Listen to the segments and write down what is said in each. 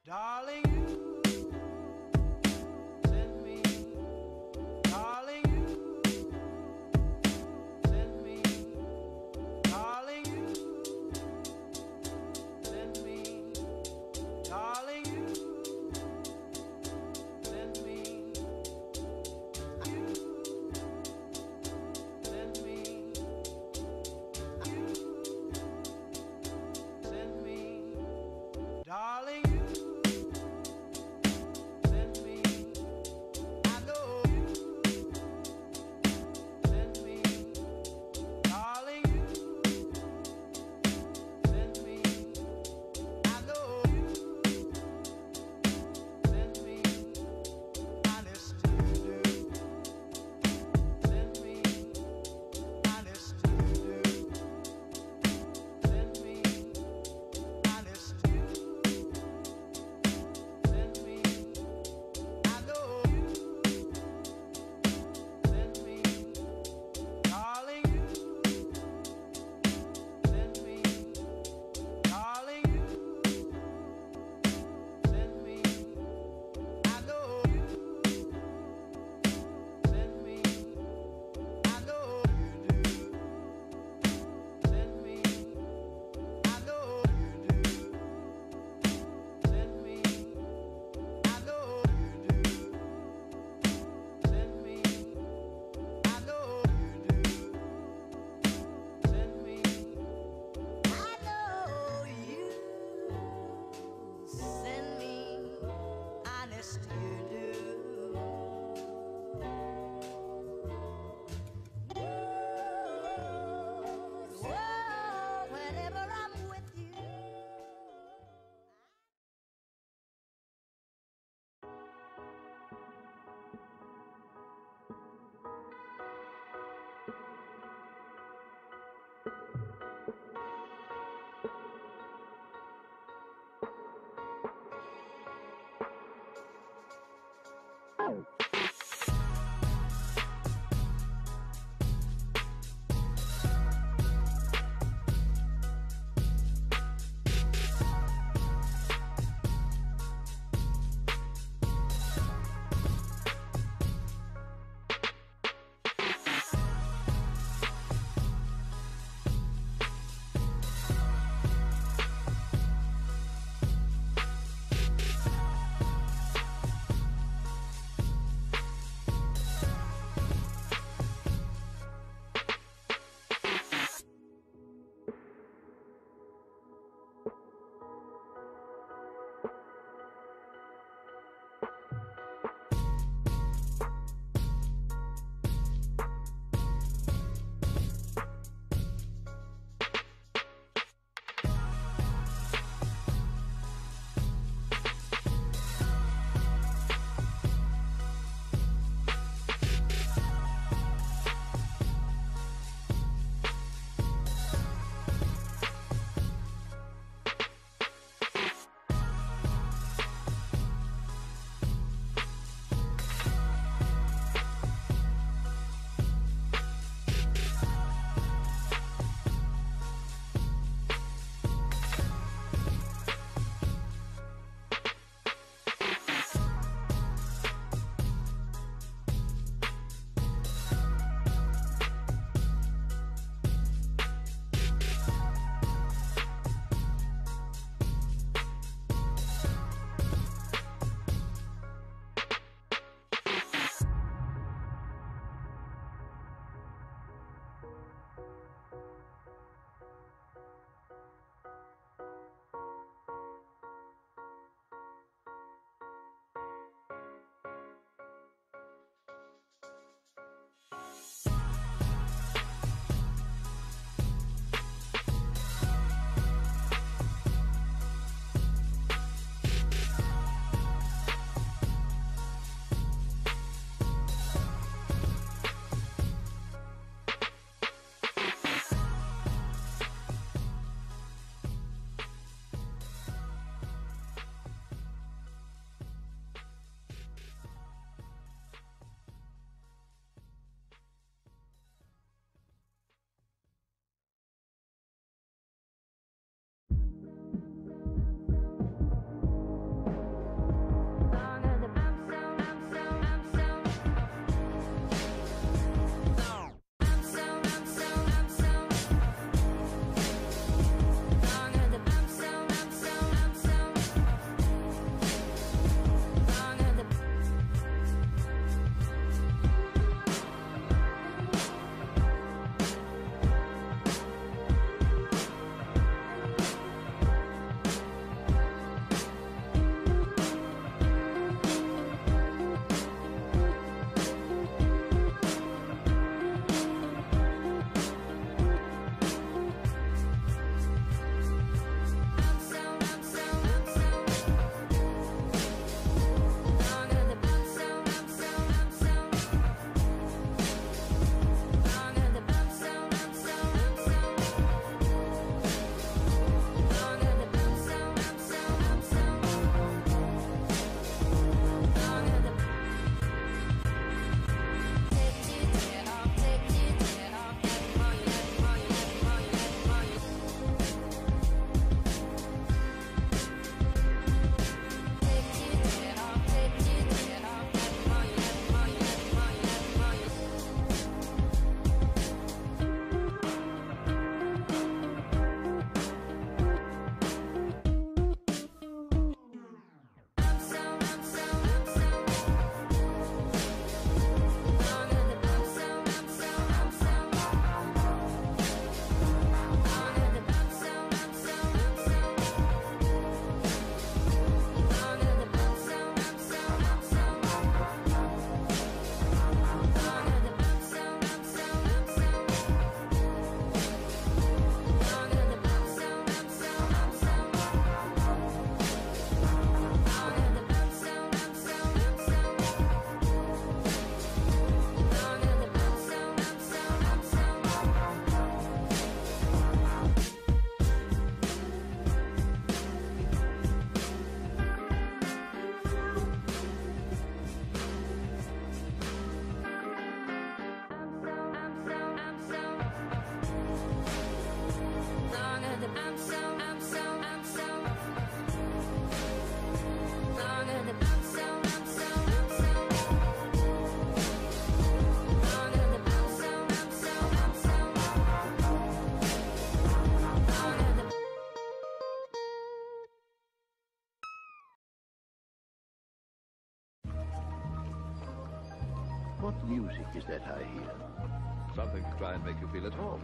Darling, you send me, darling, you send me, darling, you send me, darling, you send me, you send me, you send me, darling, you. What music is that I hear? Something to try and make you feel at home.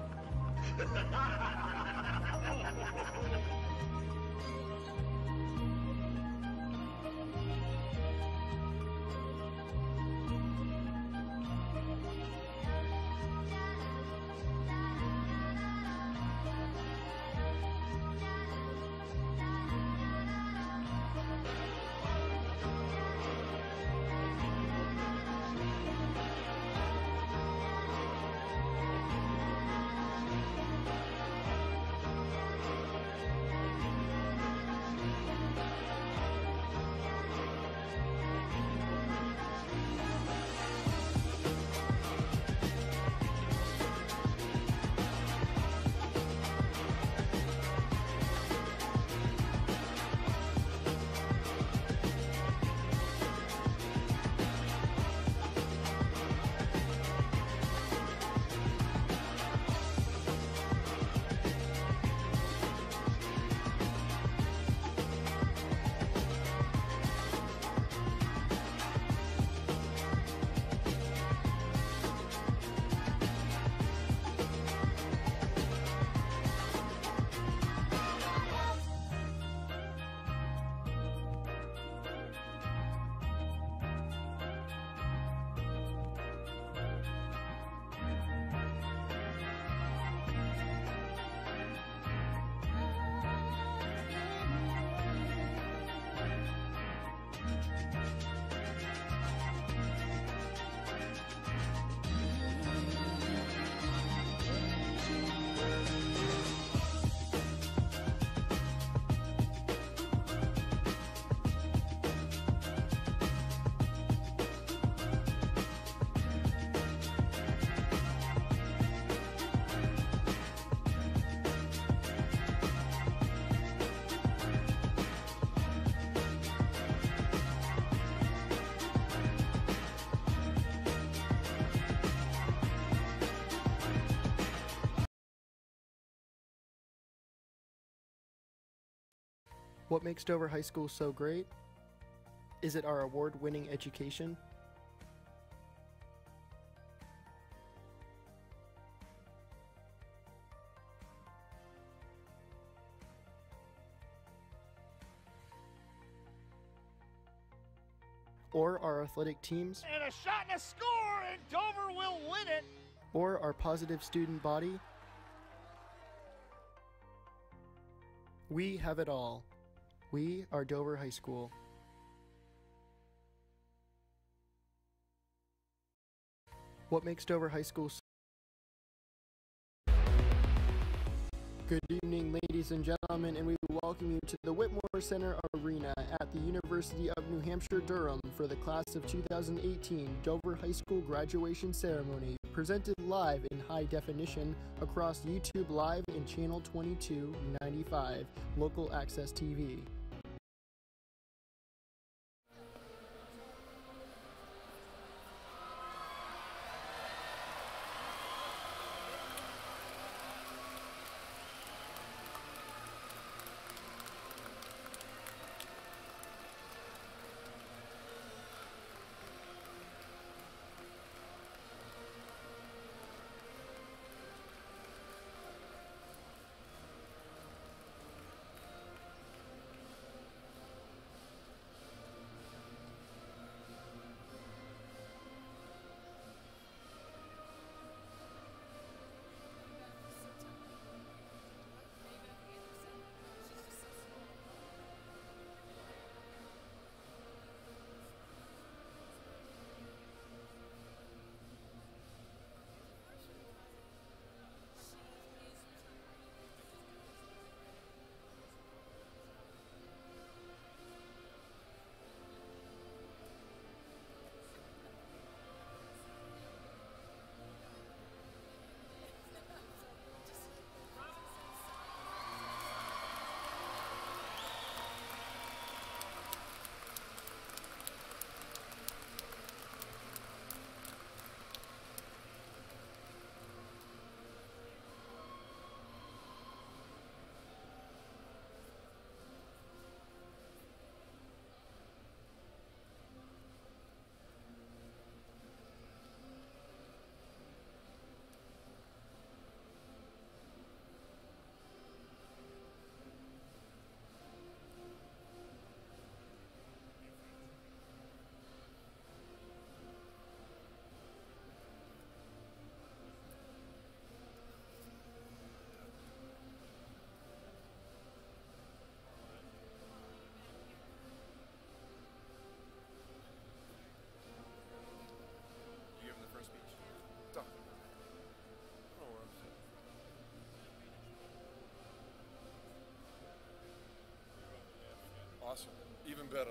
What makes Dover High School so great? Is it our award-winning education? Or our athletic teams? And a shot and a score, and Dover will win it! Or our positive student body? We have it all. We are Dover High School. What makes Dover High School so Good evening, ladies and gentlemen, and we welcome you to the Whittmore Center Arena at the University of New Hampshire, Durham for the class of 2018 Dover High School graduation ceremony, presented live in high definition across YouTube Live and Channel 2295, Local Access TV. Awesome. Even better.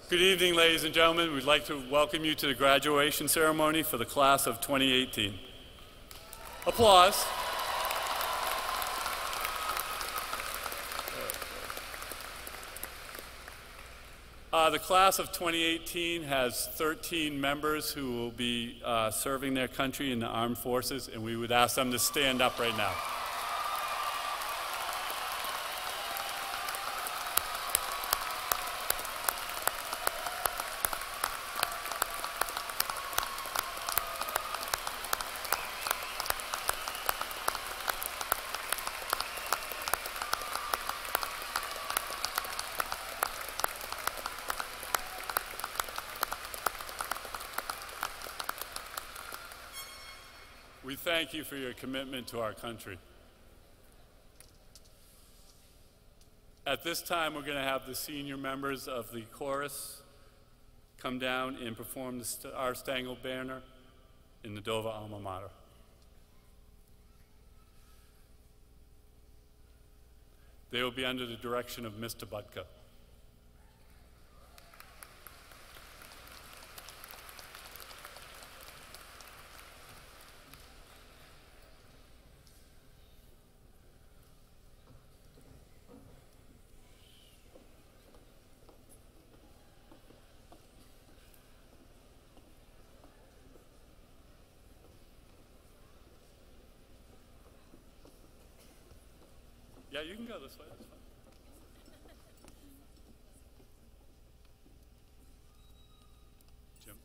Good evening, ladies and gentlemen. We'd like to welcome you to the graduation ceremony for the class of 2018. Applause. The class of 2018 has 13 members who will be serving their country in the armed forces, and we would ask them to stand up right now. We thank you for your commitment to our country. At this time, we're going to have the senior members of the chorus come down and perform the Star Spangled Banner in the Dover alma mater. They will be under the direction of Mr. Butka. Yeah, you can go this way, that's fine. Jim,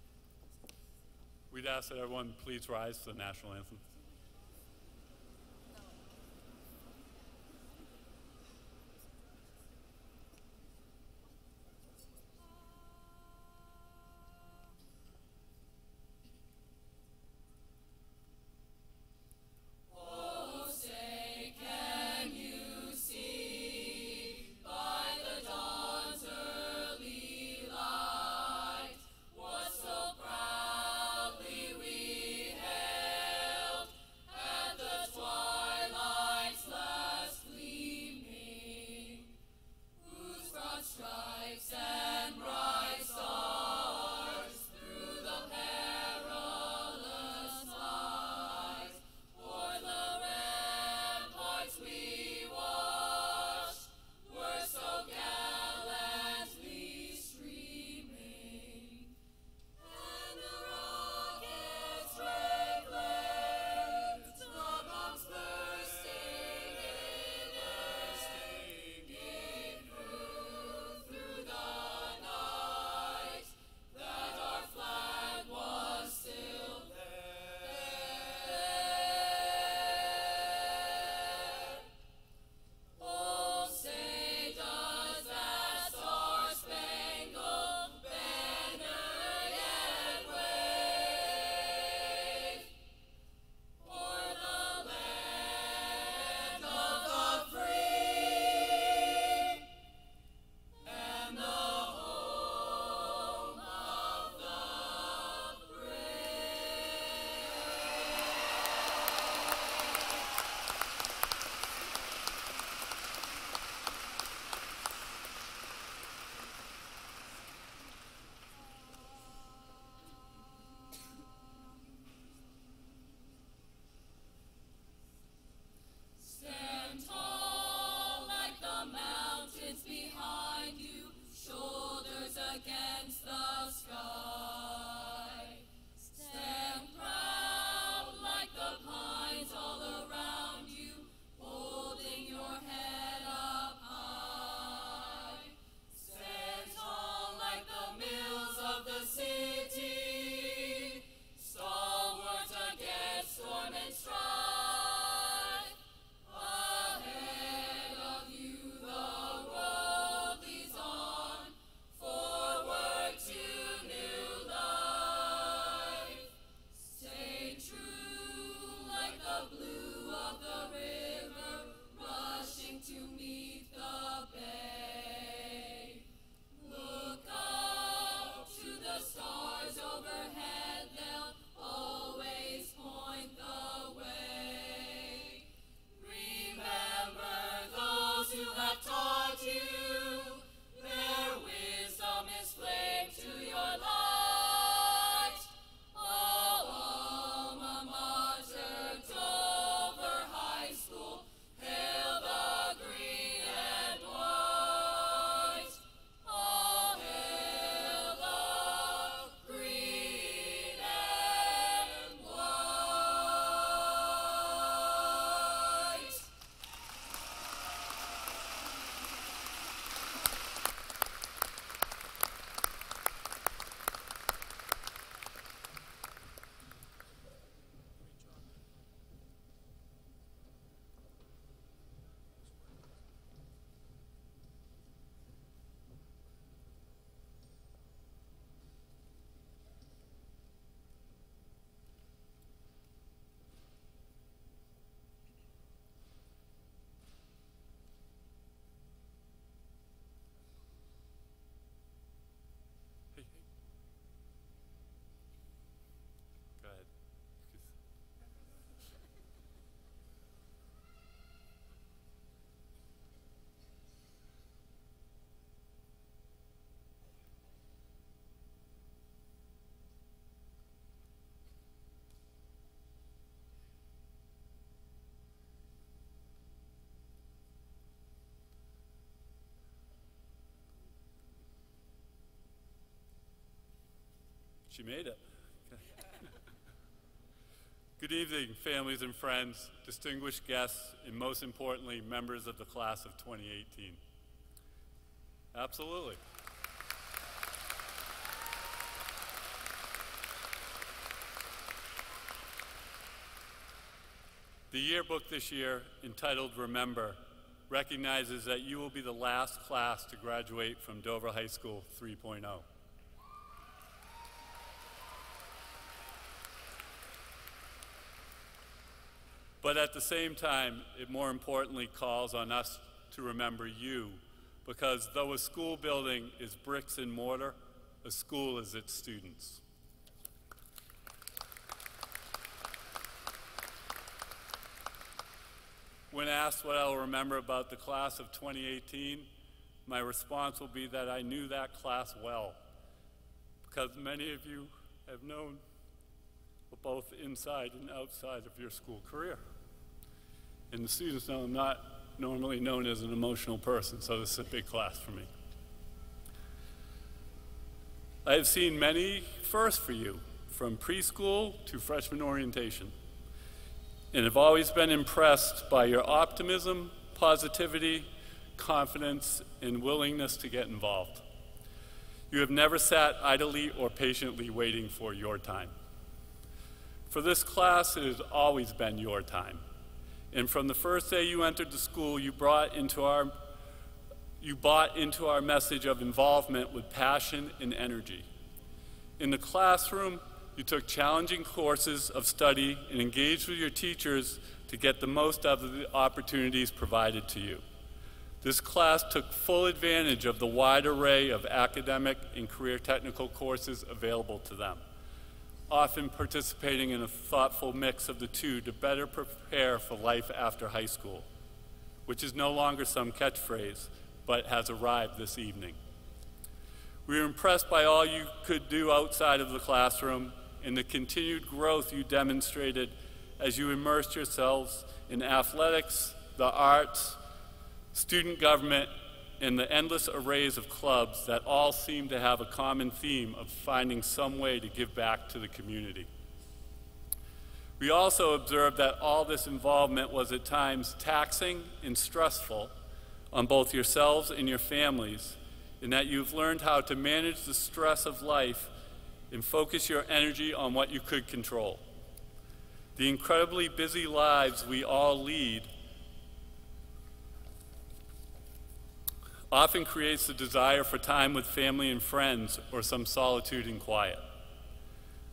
we'd ask that everyone please rise to the national anthem. She made it. Good evening, families and friends, distinguished guests, and most importantly, members of the class of 2018. Absolutely. The yearbook this year, entitled Remember, recognizes that you will be the last class to graduate from Dover High School 3.0. But at the same time, it more importantly calls on us to remember you, because though a school building is bricks and mortar, a school is its students. When asked what I'll remember about the class of 2018, my response will be that I knew that class well, because many of you have known both inside and outside of your school career. And the students know I'm not normally known as an emotional person, so this is a big class for me. I have seen many firsts for you, from preschool to freshman orientation, and have always been impressed by your optimism, positivity, confidence, and willingness to get involved. You have never sat idly or patiently waiting for your time. For this class, it has always been your time. And from the first day you entered the school, you bought into our message of involvement with passion and energy. In the classroom, you took challenging courses of study and engaged with your teachers to get the most out of the opportunities provided to you. This class took full advantage of the wide array of academic and career technical courses available to them, often participating in a thoughtful mix of the two to better prepare for life after high school, which is no longer some catchphrase, but has arrived this evening. We were impressed by all you could do outside of the classroom and the continued growth you demonstrated as you immersed yourselves in athletics, the arts, student government, and the endless arrays of clubs that all seem to have a common theme of finding some way to give back to the community. We also observed that all this involvement was at times taxing and stressful on both yourselves and your families, and that you've learned how to manage the stress of life and focus your energy on what you could control. The incredibly busy lives we all lead often creates the desire for time with family and friends or some solitude and quiet.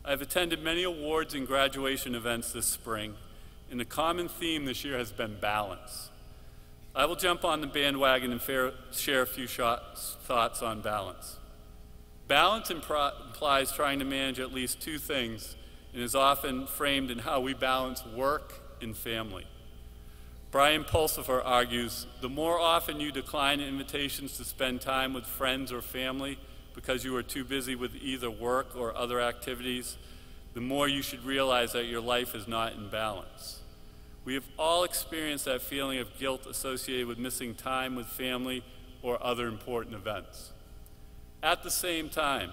I've attended many awards and graduation events this spring, and the common theme this year has been balance. I will jump on the bandwagon and share a few thoughts on balance. Balance implies trying to manage at least two things and is often framed in how we balance work and family. Brian Pulsifer argues, the more often you decline invitations to spend time with friends or family because you are too busy with either work or other activities, the more you should realize that your life is not in balance. We have all experienced that feeling of guilt associated with missing time with family or other important events. At the same time,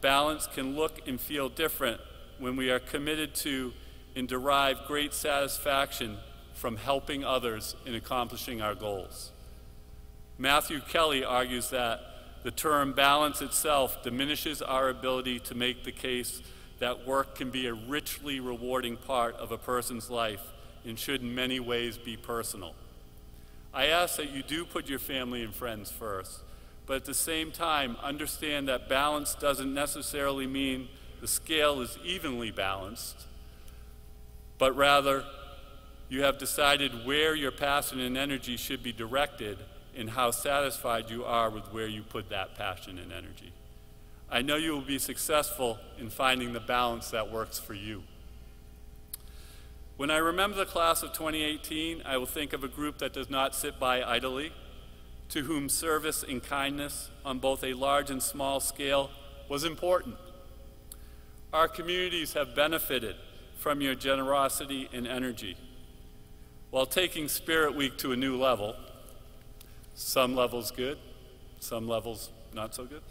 balance can look and feel different when we are committed to and derive great satisfaction from helping others in accomplishing our goals. Matthew Kelly argues that the term balance itself diminishes our ability to make the case that work can be a richly rewarding part of a person's life and should in many ways be personal. I ask that you do put your family and friends first, but at the same time, understand that balance doesn't necessarily mean the scale is evenly balanced, but rather you have decided where your passion and energy should be directed and how satisfied you are with where you put that passion and energy. I know you will be successful in finding the balance that works for you. When I remember the class of 2018, I will think of a group that does not sit by idly, to whom service and kindness on both a large and small scale was important. Our communities have benefited from your generosity and energy. While taking Spirit Week to a new level, some levels good, some levels not so good,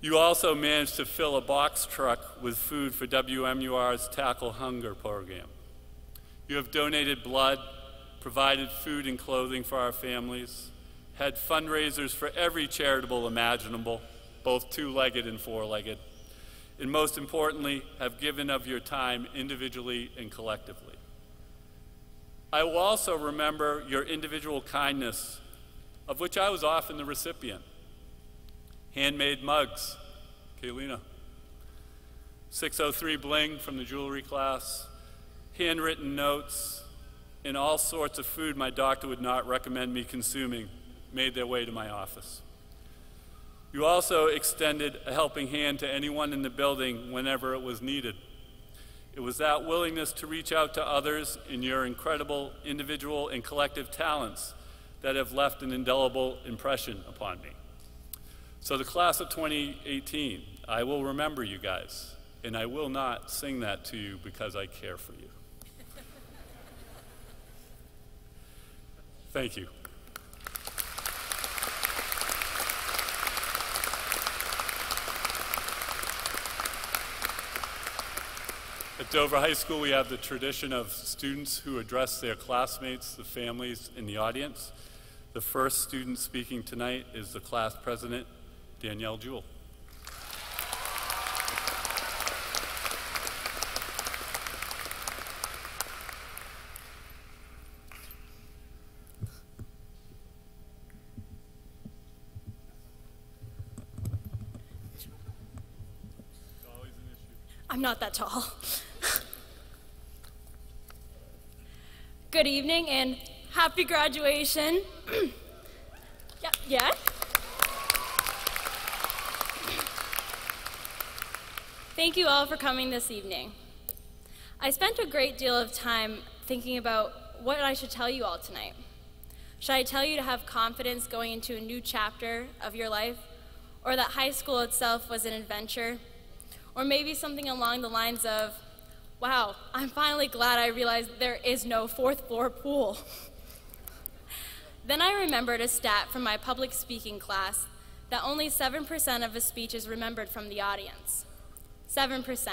You also managed to fill a box truck with food for WMUR's Tackle Hunger program. You have donated blood, provided food and clothing for our families, had fundraisers for every charitable imaginable, both two-legged and four-legged, and most importantly, have given of your time individually and collectively. I will also remember your individual kindness, of which I was often the recipient. Handmade mugs, Kaylina. 603 bling from the jewelry class, handwritten notes, and all sorts of food my doctor would not recommend me consuming made their way to my office. You also extended a helping hand to anyone in the building whenever it was needed. It was that willingness to reach out to others in your incredible individual and collective talents that have left an indelible impression upon me. So the class of 2018, I will remember you guys, and I will not sing that to you because I care for you. Thank you. At Dover High School, we have the tradition of students who address their classmates, the families, and the audience. The first student speaking tonight is the class president, Danielle Jewell. I'm not that tall. Good evening and happy graduation. Yeah. Thank you all for coming this evening. I spent a great deal of time thinking about what I should tell you all tonight. Should I tell you to have confidence going into a new chapter of your life, or that high school itself was an adventure? Or maybe something along the lines of, wow, I'm finally glad I realized there is no fourth floor pool. Then I remembered a stat from my public speaking class that only 7% of a speech is remembered from the audience. 7%.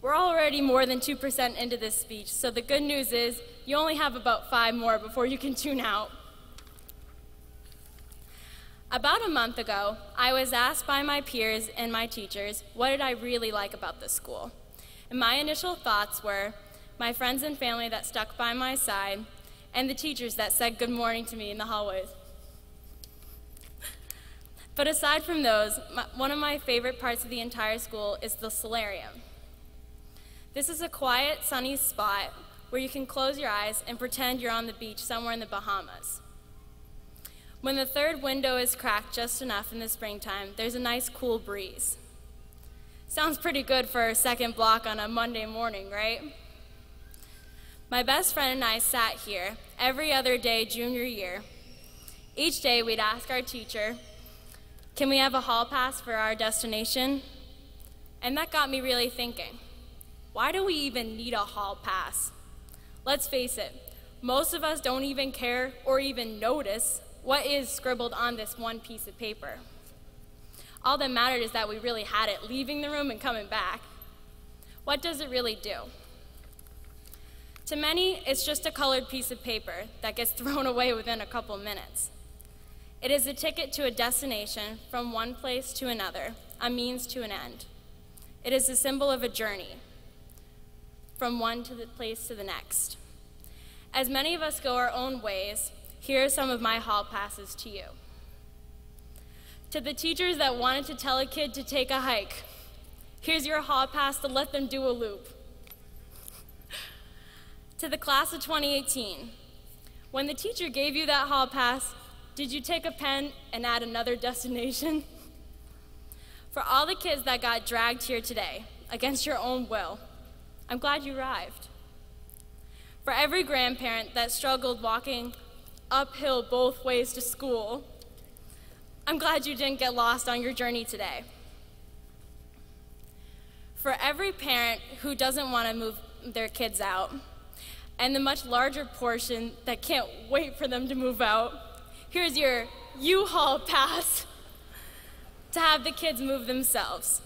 We're already more than 2% into this speech, so the good news is you only have about 5 more before you can tune out. About a month ago, I was asked by my peers and my teachers, what did I really like about this school? And my initial thoughts were my friends and family that stuck by my side, and the teachers that said good morning to me in the hallways. But aside from those, one of my favorite parts of the entire school is the solarium. This is a quiet, sunny spot where you can close your eyes and pretend you're on the beach somewhere in the Bahamas. When the third window is cracked just enough in the springtime, there's a nice cool breeze. Sounds pretty good for a second block on a Monday morning, right? My best friend and I sat here every other day junior year. Each day we'd ask our teacher, can we have a hall pass for our destination? And that got me really thinking, why do we even need a hall pass? Let's face it, most of us don't even care or even notice what is scribbled on this one piece of paper. All that mattered is that we really had it, leaving the room and coming back. What does it really do? To many, it's just a colored piece of paper that gets thrown away within a couple minutes. It is a ticket to a destination from one place to another, a means to an end. It is a symbol of a journey from one place to the next. As many of us go our own ways, here are some of my hall passes to you. To the teachers that wanted to tell a kid to take a hike, here's your hall pass to let them do a loop. To the class of 2018, when the teacher gave you that hall pass, did you take a pen and add another destination? For all the kids that got dragged here today, against your own will, I'm glad you arrived. For every grandparent that struggled walking uphill both ways to school, I'm glad you didn't get lost on your journey today. For every parent who doesn't want to move their kids out, and the much larger portion that can't wait for them to move out, here's your U-Haul pass. to have the kids move themselves.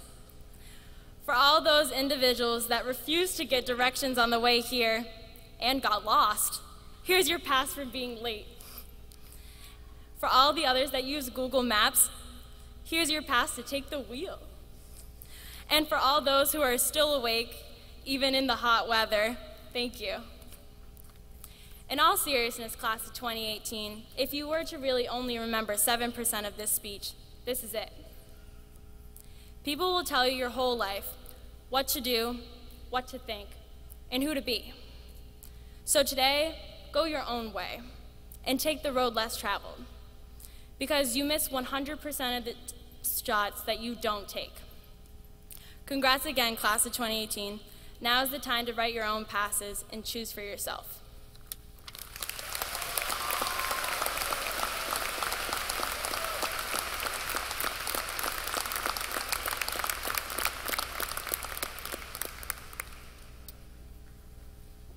For all those individuals that refused to get directions on the way here and got lost, here's your pass for being late. For all the others that use Google Maps, here's your pass to take the wheel. And for all those who are still awake, even in the hot weather, thank you. In all seriousness, class of 2018, if you were to really only remember 7% of this speech, this is it. People will tell you your whole life what to do, what to think, and who to be. So today, go your own way and take the road less traveled, because you miss 100% of the shots that you don't take. Congrats again, class of 2018. Now is the time to write your own passes and choose for yourself.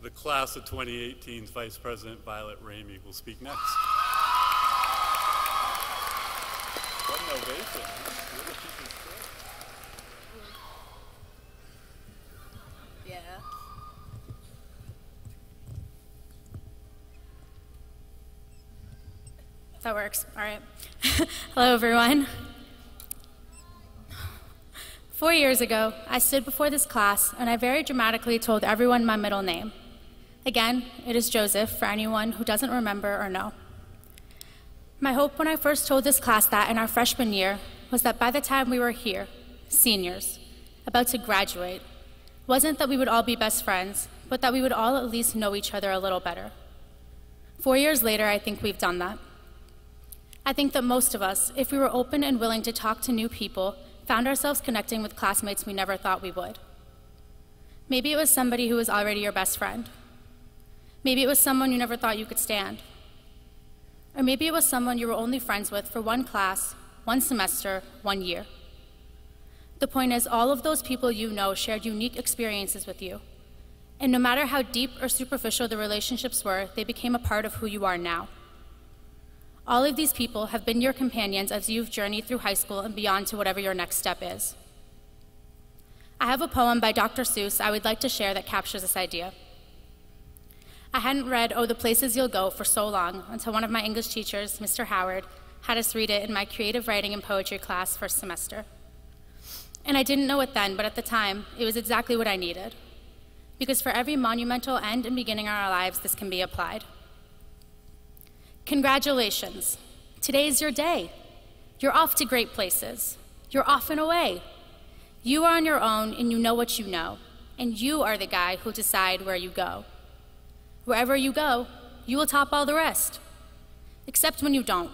The class of 2018's Vice President Violet Ramey will speak next. What an ovation, huh? Yeah. That works. All right. Hello, everyone. 4 years ago, I stood before this class and I very dramatically told everyone my middle name. Again, it is Joseph for anyone who doesn't remember or know. My hope when I first told this class that in our freshman year was that by the time we were here, seniors, about to graduate, wasn't that we would all be best friends, but that we would all at least know each other a little better. 4 years later, I think we've done that. I think that most of us, if we were open and willing to talk to new people, found ourselves connecting with classmates we never thought we would. Maybe it was somebody who was already your best friend. Maybe it was someone you never thought you could stand. Or maybe it was someone you were only friends with for one class, one semester, 1 year. The point is, all of those people you know shared unique experiences with you. And no matter how deep or superficial the relationships were, they became a part of who you are now. All of these people have been your companions as you've journeyed through high school and beyond to whatever your next step is. I have a poem by Dr. Seuss I would like to share that captures this idea. I hadn't read Oh, the Places You'll Go for so long until one of my English teachers, Mr. Howard, had us read it in my creative writing and poetry class first semester. And I didn't know it then, but at the time, it was exactly what I needed. Because for every monumental end and beginning of our lives, this can be applied. Congratulations. Today's your day. You're off to great places. You're off and away. You are on your own and you know what you know, and you are the guy who'll decide where you go. Wherever you go, you will top all the rest, except when you don't,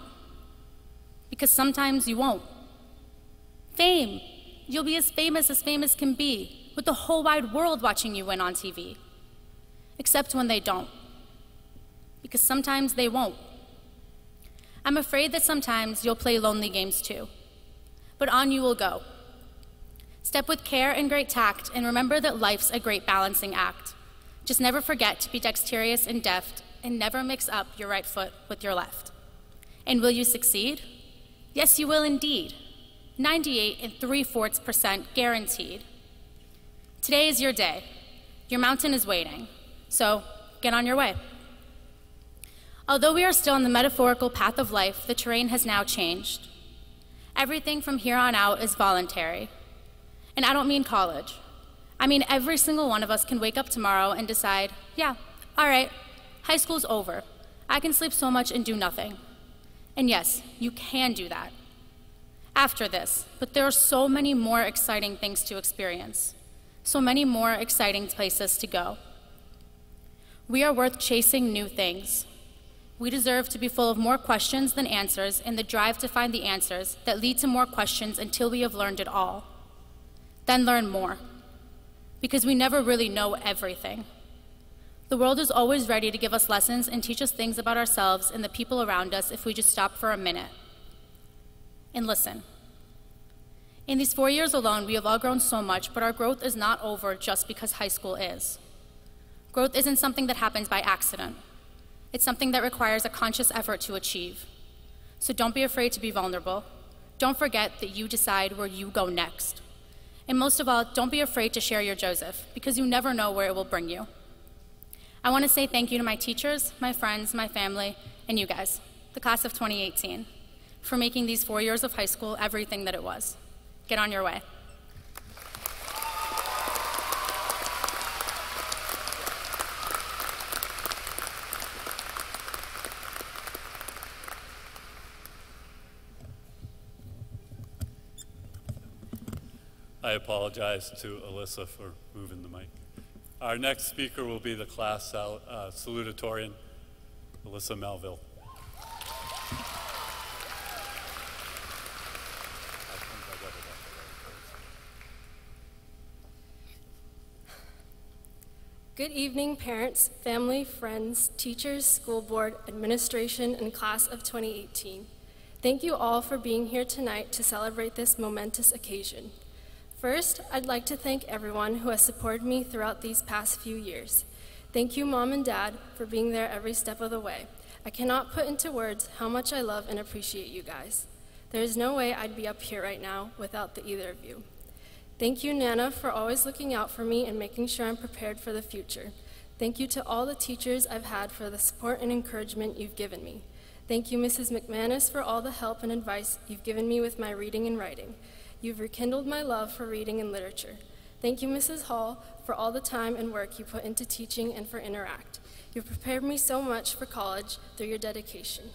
because sometimes you won't. Fame. You'll be as famous can be, with the whole wide world watching you win on TV, except when they don't, because sometimes they won't. I'm afraid that sometimes you'll play lonely games too, but on you will go. Step with care and great tact, and remember that life's a great balancing act. Just never forget to be dexterous and deft, and never mix up your right foot with your left. And will you succeed? Yes, you will indeed. 98 3/4% guaranteed. Today is your day. Your mountain is waiting, so get on your way. Although we are still on the metaphorical path of life, the terrain has now changed. Everything from here on out is voluntary. And I don't mean college. I mean every single one of us can wake up tomorrow and decide, yeah, all right, high school's over. I can sleep so much and do nothing. And yes, you can do that after this, but there are so many more exciting things to experience, so many more exciting places to go. We are worth chasing new things. We deserve to be full of more questions than answers in the drive to find the answers that lead to more questions until we have learned it all. Then learn more, because we never really know everything. The world is always ready to give us lessons and teach us things about ourselves and the people around us if we just stop for a minute and listen. In these 4 years alone, we have all grown so much, but our growth is not over just because high school is. Growth isn't something that happens by accident. It's something that requires a conscious effort to achieve. So don't be afraid to be vulnerable. Don't forget that you decide where you go next. And most of all, don't be afraid to share your Joseph, because you never know where it will bring you. I want to say thank you to my teachers, my friends, my family, and you guys, the class of 2018, for making these 4 years of high school everything that it was. Get on your way. I apologize to Alyssa for moving the mic. Our next speaker will be the class salutatorian, Alyssa Melville. Good evening, parents, family, friends, teachers, school board, administration, and class of 2018. Thank you all for being here tonight to celebrate this momentous occasion. First, I'd like to thank everyone who has supported me throughout these past few years. Thank you, Mom and Dad, for being there every step of the way. I cannot put into words how much I love and appreciate you guys. There is no way I'd be up here right now without the either of you. Thank you, Nana, for always looking out for me and making sure I'm prepared for the future. Thank you to all the teachers I've had for the support and encouragement you've given me. Thank you, Mrs. McManus, for all the help and advice you've given me with my reading and writing. You've rekindled my love for reading and literature. Thank you, Mrs. Hall, for all the time and work you put into teaching and for Interact. You've prepared me so much for college through your dedication.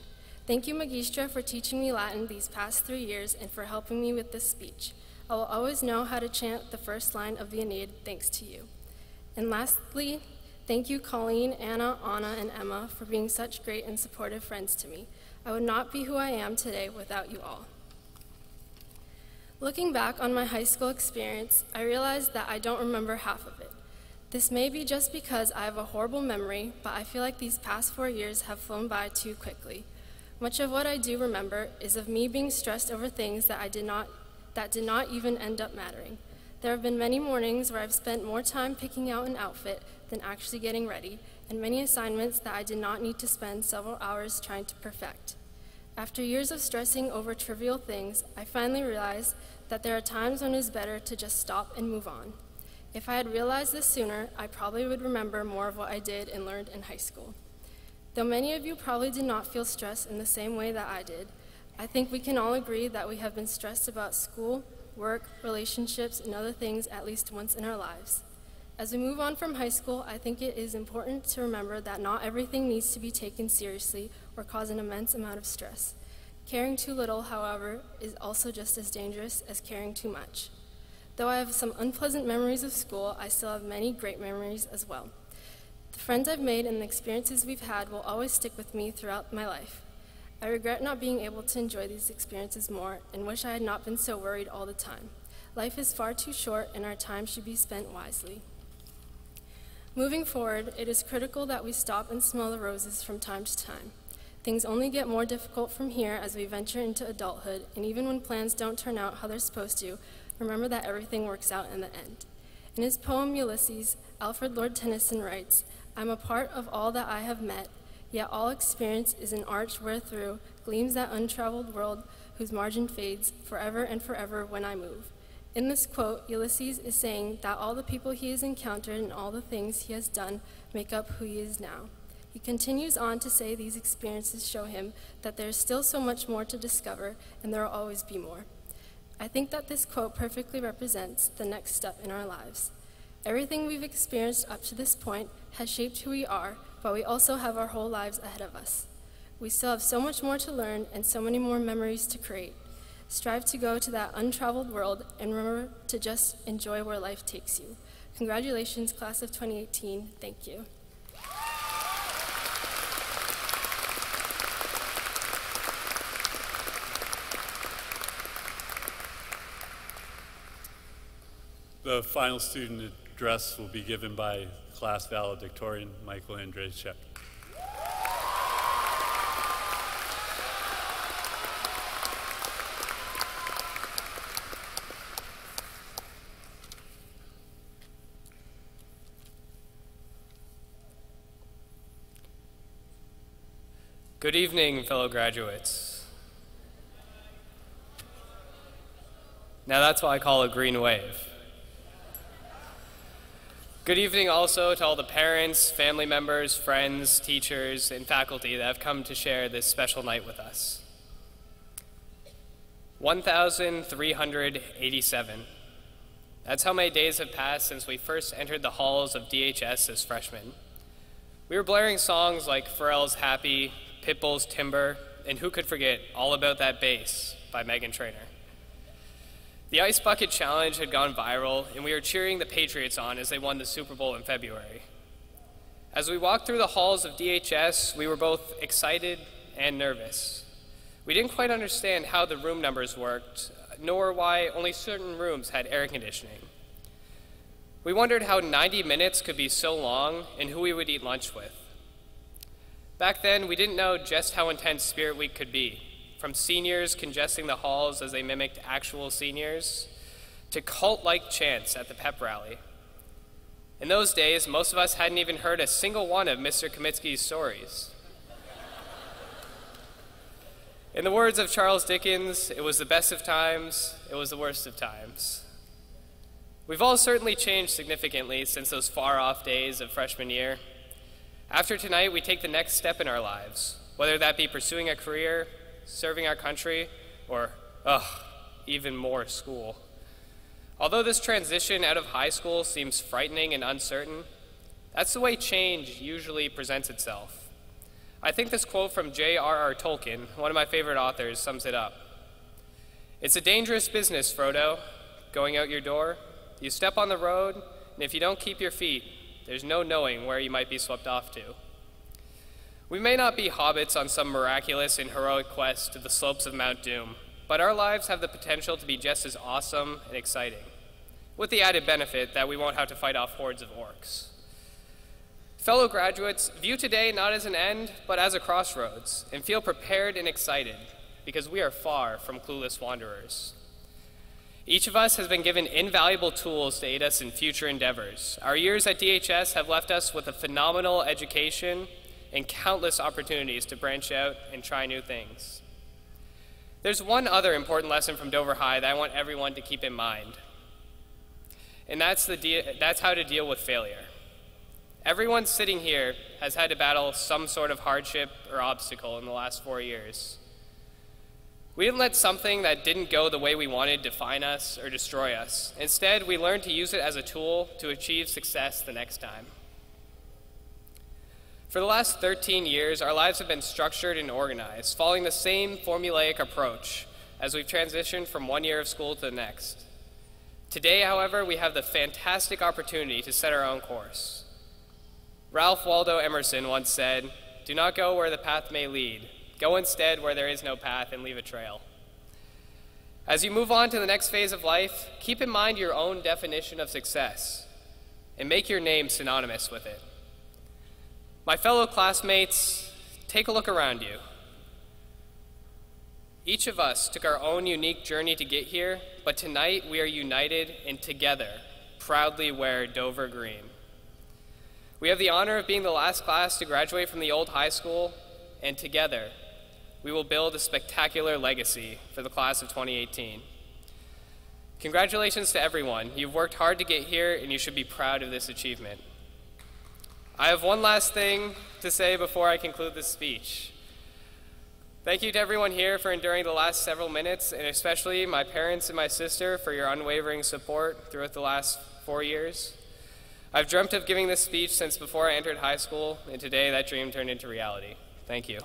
Thank you, Magistra, for teaching me Latin these past 3 years and for helping me with this speech. I will always know how to chant the first line of the Aeneid thanks to you. And lastly, thank you, Colleen, Anna, and Emma, for being such great and supportive friends to me. I would not be who I am today without you all. Looking back on my high school experience, I realized that I don't remember half of it. This may be just because I have a horrible memory, but I feel like these past 4 years have flown by too quickly. Much of what I do remember is of me being stressed over things that did not even end up mattering. There have been many mornings where I've spent more time picking out an outfit than actually getting ready, and many assignments that I did not need to spend several hours trying to perfect. After years of stressing over trivial things, I finally realized that there are times when it is better to just stop and move on. If I had realized this sooner, I probably would remember more of what I did and learned in high school. Though many of you probably did not feel stress in the same way that I did, I think we can all agree that we have been stressed about school, work, relationships, and other things at least once in our lives. As we move on from high school, I think it is important to remember that not everything needs to be taken seriously or cause an immense amount of stress. Caring too little, however, is also just as dangerous as caring too much. Though I have some unpleasant memories of school, I still have many great memories as well. The friends I've made and the experiences we've had will always stick with me throughout my life. I regret not being able to enjoy these experiences more and wish I had not been so worried all the time. Life is far too short and our time should be spent wisely. Moving forward, it is critical that we stop and smell the roses from time to time. Things only get more difficult from here as we venture into adulthood, and even when plans don't turn out how they're supposed to, remember that everything works out in the end. In his poem Ulysses, Alfred Lord Tennyson writes, "I'm a part of all that I have met, yet all experience is an arch wherethrough gleams that untraveled world whose margin fades forever and forever when I move." In this quote, Ulysses is saying that all the people he has encountered and all the things he has done make up who he is now. He continues on to say these experiences show him that there is still so much more to discover and there will always be more. I think that this quote perfectly represents the next step in our lives. Everything we've experienced up to this point has shaped who we are, but we also have our whole lives ahead of us. We still have so much more to learn and so many more memories to create. Strive to go to that untraveled world and remember to just enjoy where life takes you. Congratulations, class of 2018. Thank you. The final student address will be given by class valedictorian Michael Andrzejczyk. Good evening, fellow graduates. Now that's what I call a green wave. Good evening also to all the parents, family members, friends, teachers, and faculty that have come to share this special night with us. 1,387. That's how many days have passed since we first entered the halls of DHS as freshmen. We were blaring songs like Pharrell's Happy, Pitbull's Timber, and who could forget All About That Bass by Meghan Trainor. The Ice Bucket Challenge had gone viral, and we were cheering the Patriots on as they won the Super Bowl in February. As we walked through the halls of DHS, we were both excited and nervous. We didn't quite understand how the room numbers worked, nor why only certain rooms had air conditioning. We wondered how 90 minutes could be so long and who we would eat lunch with. Back then, we didn't know just how intense Spirit Week could be. From seniors congesting the halls as they mimicked actual seniors, to cult-like chants at the pep rally. In those days, most of us hadn't even heard a single one of Mr. Kamitsky's stories. In the words of Charles Dickens, it was the best of times, it was the worst of times. We've all certainly changed significantly since those far-off days of freshman year. After tonight, we take the next step in our lives, whether that be pursuing a career, serving our country, or, even more, school. Although this transition out of high school seems frightening and uncertain, that's the way change usually presents itself. I think this quote from J.R.R. Tolkien, one of my favorite authors, sums it up. It's a dangerous business, Frodo, going out your door. You step on the road, and if you don't keep your feet, there's no knowing where you might be swept off to. We may not be hobbits on some miraculous and heroic quest to the slopes of Mount Doom, but our lives have the potential to be just as awesome and exciting, with the added benefit that we won't have to fight off hordes of orcs. Fellow graduates, view today not as an end, but as a crossroads, and feel prepared and excited, because we are far from clueless wanderers. Each of us has been given invaluable tools to aid us in future endeavors. Our years at DHS have left us with a phenomenal education and countless opportunities to branch out and try new things. There's one other important lesson from Dover High that I want everyone to keep in mind, and that's how to deal with failure. Everyone sitting here has had to battle some sort of hardship or obstacle in the last 4 years. We didn't let something that didn't go the way we wanted define us or destroy us. Instead, we learned to use it as a tool to achieve success the next time. For the last 13 years, our lives have been structured and organized, following the same formulaic approach as we've transitioned from one year of school to the next. Today, however, we have the fantastic opportunity to set our own course. Ralph Waldo Emerson once said, "Do not go where the path may lead. Go instead where there is no path and leave a trail." As you move on to the next phase of life, keep in mind your own definition of success and make your name synonymous with it. My fellow classmates, take a look around you. Each of us took our own unique journey to get here, but tonight we are united and together proudly wear Dover green. We have the honor of being the last class to graduate from the old high school, and together we will build a spectacular legacy for the class of 2018. Congratulations to everyone. You've worked hard to get here, and you should be proud of this achievement. I have one last thing to say before I conclude this speech. Thank you to everyone here for enduring the last several minutes, and especially my parents and my sister for your unwavering support throughout the last 4 years. I've dreamt of giving this speech since before I entered high school, and today that dream turned into reality. Thank you.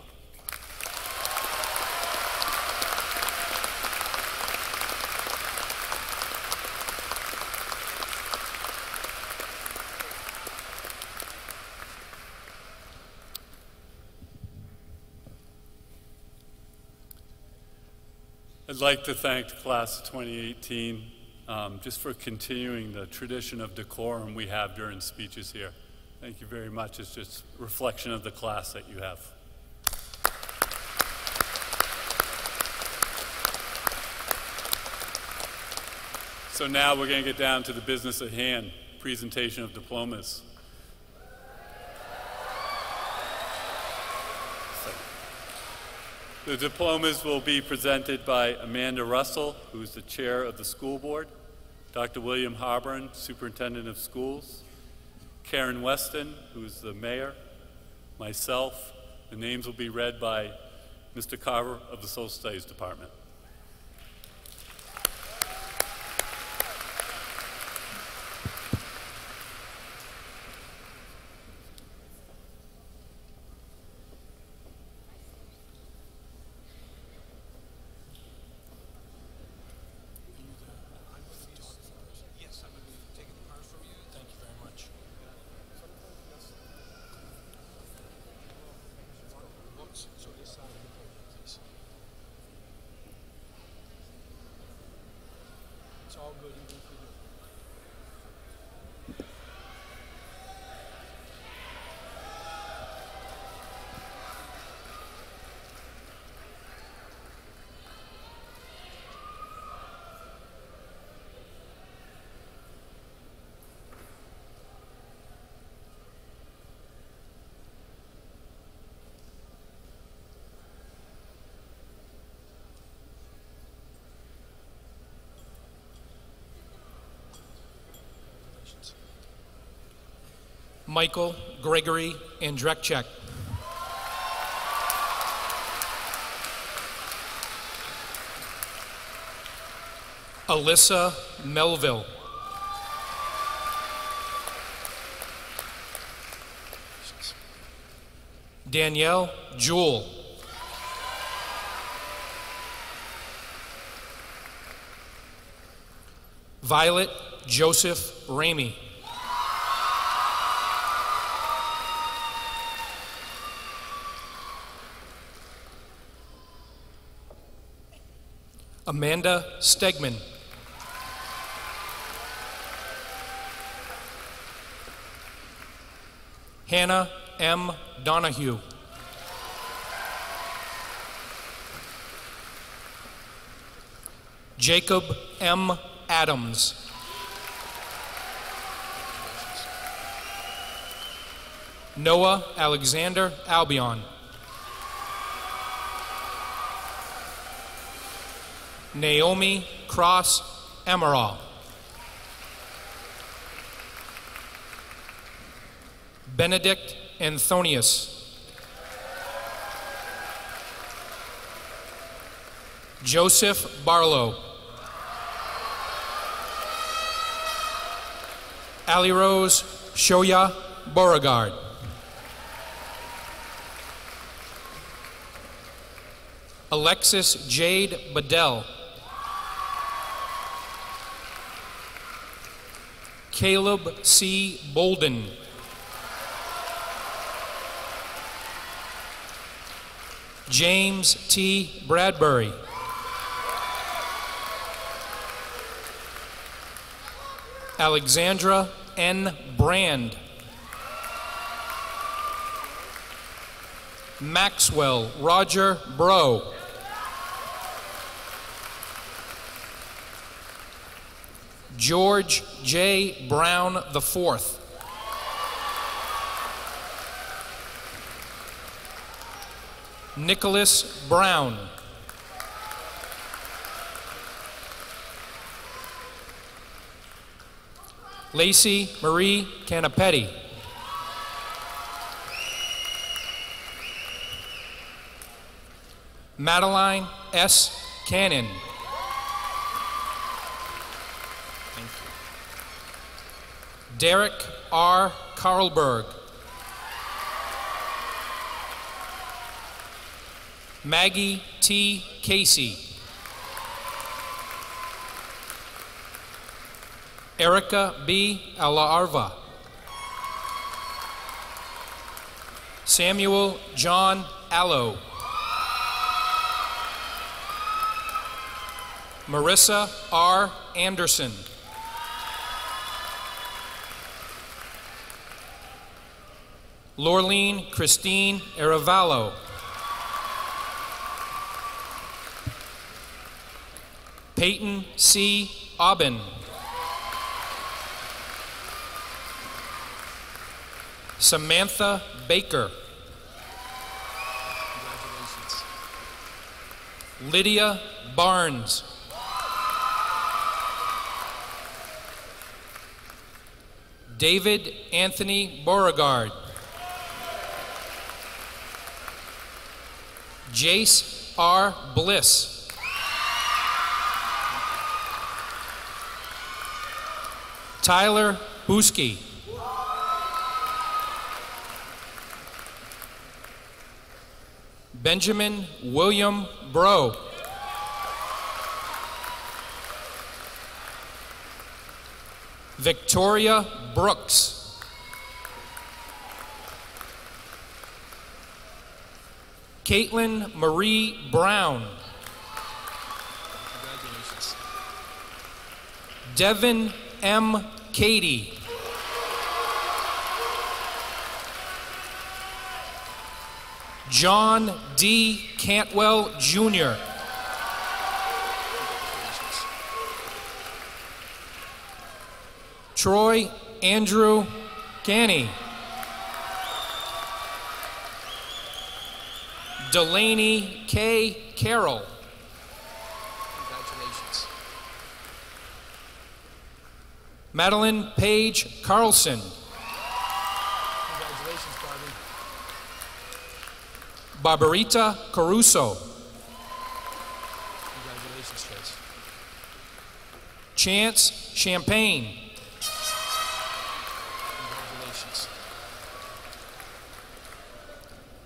I'd like to thank the class of 2018 just for continuing the tradition of decorum we have during speeches here. Thank you very much. It's just a reflection of the class that you have. So now we're going to get down to the business at hand, presentation of diplomas. The diplomas will be presented by Amanda Russell, who is the chair of the school board, Dr. William Harburn, superintendent of schools, Karen Weston, who is the mayor, myself. The names will be read by Mr. Carver of the Social Studies Department. Michael Gregory Andrzejczyk. Alyssa Melville. Danielle Jewell. Violet Joseph Ramey. Amanda Stegman. Hannah M. Donahue. Jacob M. Adams. Noah Alexander Albion. Naomi Cross Emerald. Benedict Anthonius. Joseph Barlow. Ali Rose Shoya Beauregard. Alexis Jade Bedell. Caleb C. Bolden. James T. Bradbury. Alexandra N. Brand. Maxwell Roger Bro. George J. Brown IV. Nicholas Brown. Lacey Marie Canapetti. Madeline S. Cannon. Derek R. Carlberg. Maggie T. Casey. Erica B. Alarva. Samuel John Allo. Marissa R. Anderson. Lorleen Christine Aravallo. Peyton C. Aubin. Samantha Baker. Lydia Barnes. David Anthony Beauregard. Jace R. Bliss. Tyler Buski. Benjamin William Bro. Victoria Brooks. Caitlin Marie Brown. Congratulations. Devin M. Cady. John D. Cantwell, Jr. Troy Andrew Ganny. Delaney K. Carroll. Congratulations. Madeline Paige Carlson. Congratulations, Barbie. Barbarita Caruso. Congratulations, Chase. Chance Champagne. Congratulations.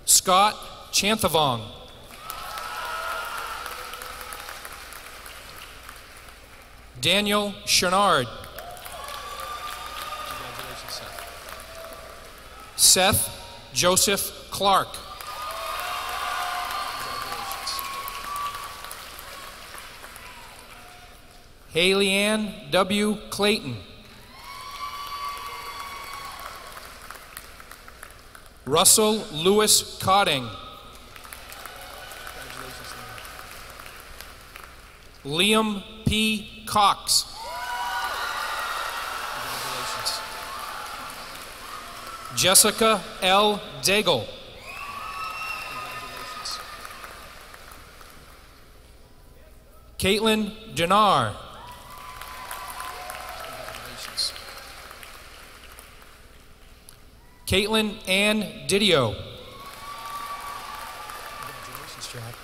Scott Chanthavong. Daniel Chenard. Congratulations, Seth. Seth Joseph Clark. Haley Ann W. Clayton. Russell Lewis Cotting. Liam P. Cox. Congratulations. Jessica L. Daigle. Congratulations. Caitlin Dinar. Congratulations. Caitlin Ann Didio. Congratulations, Jack.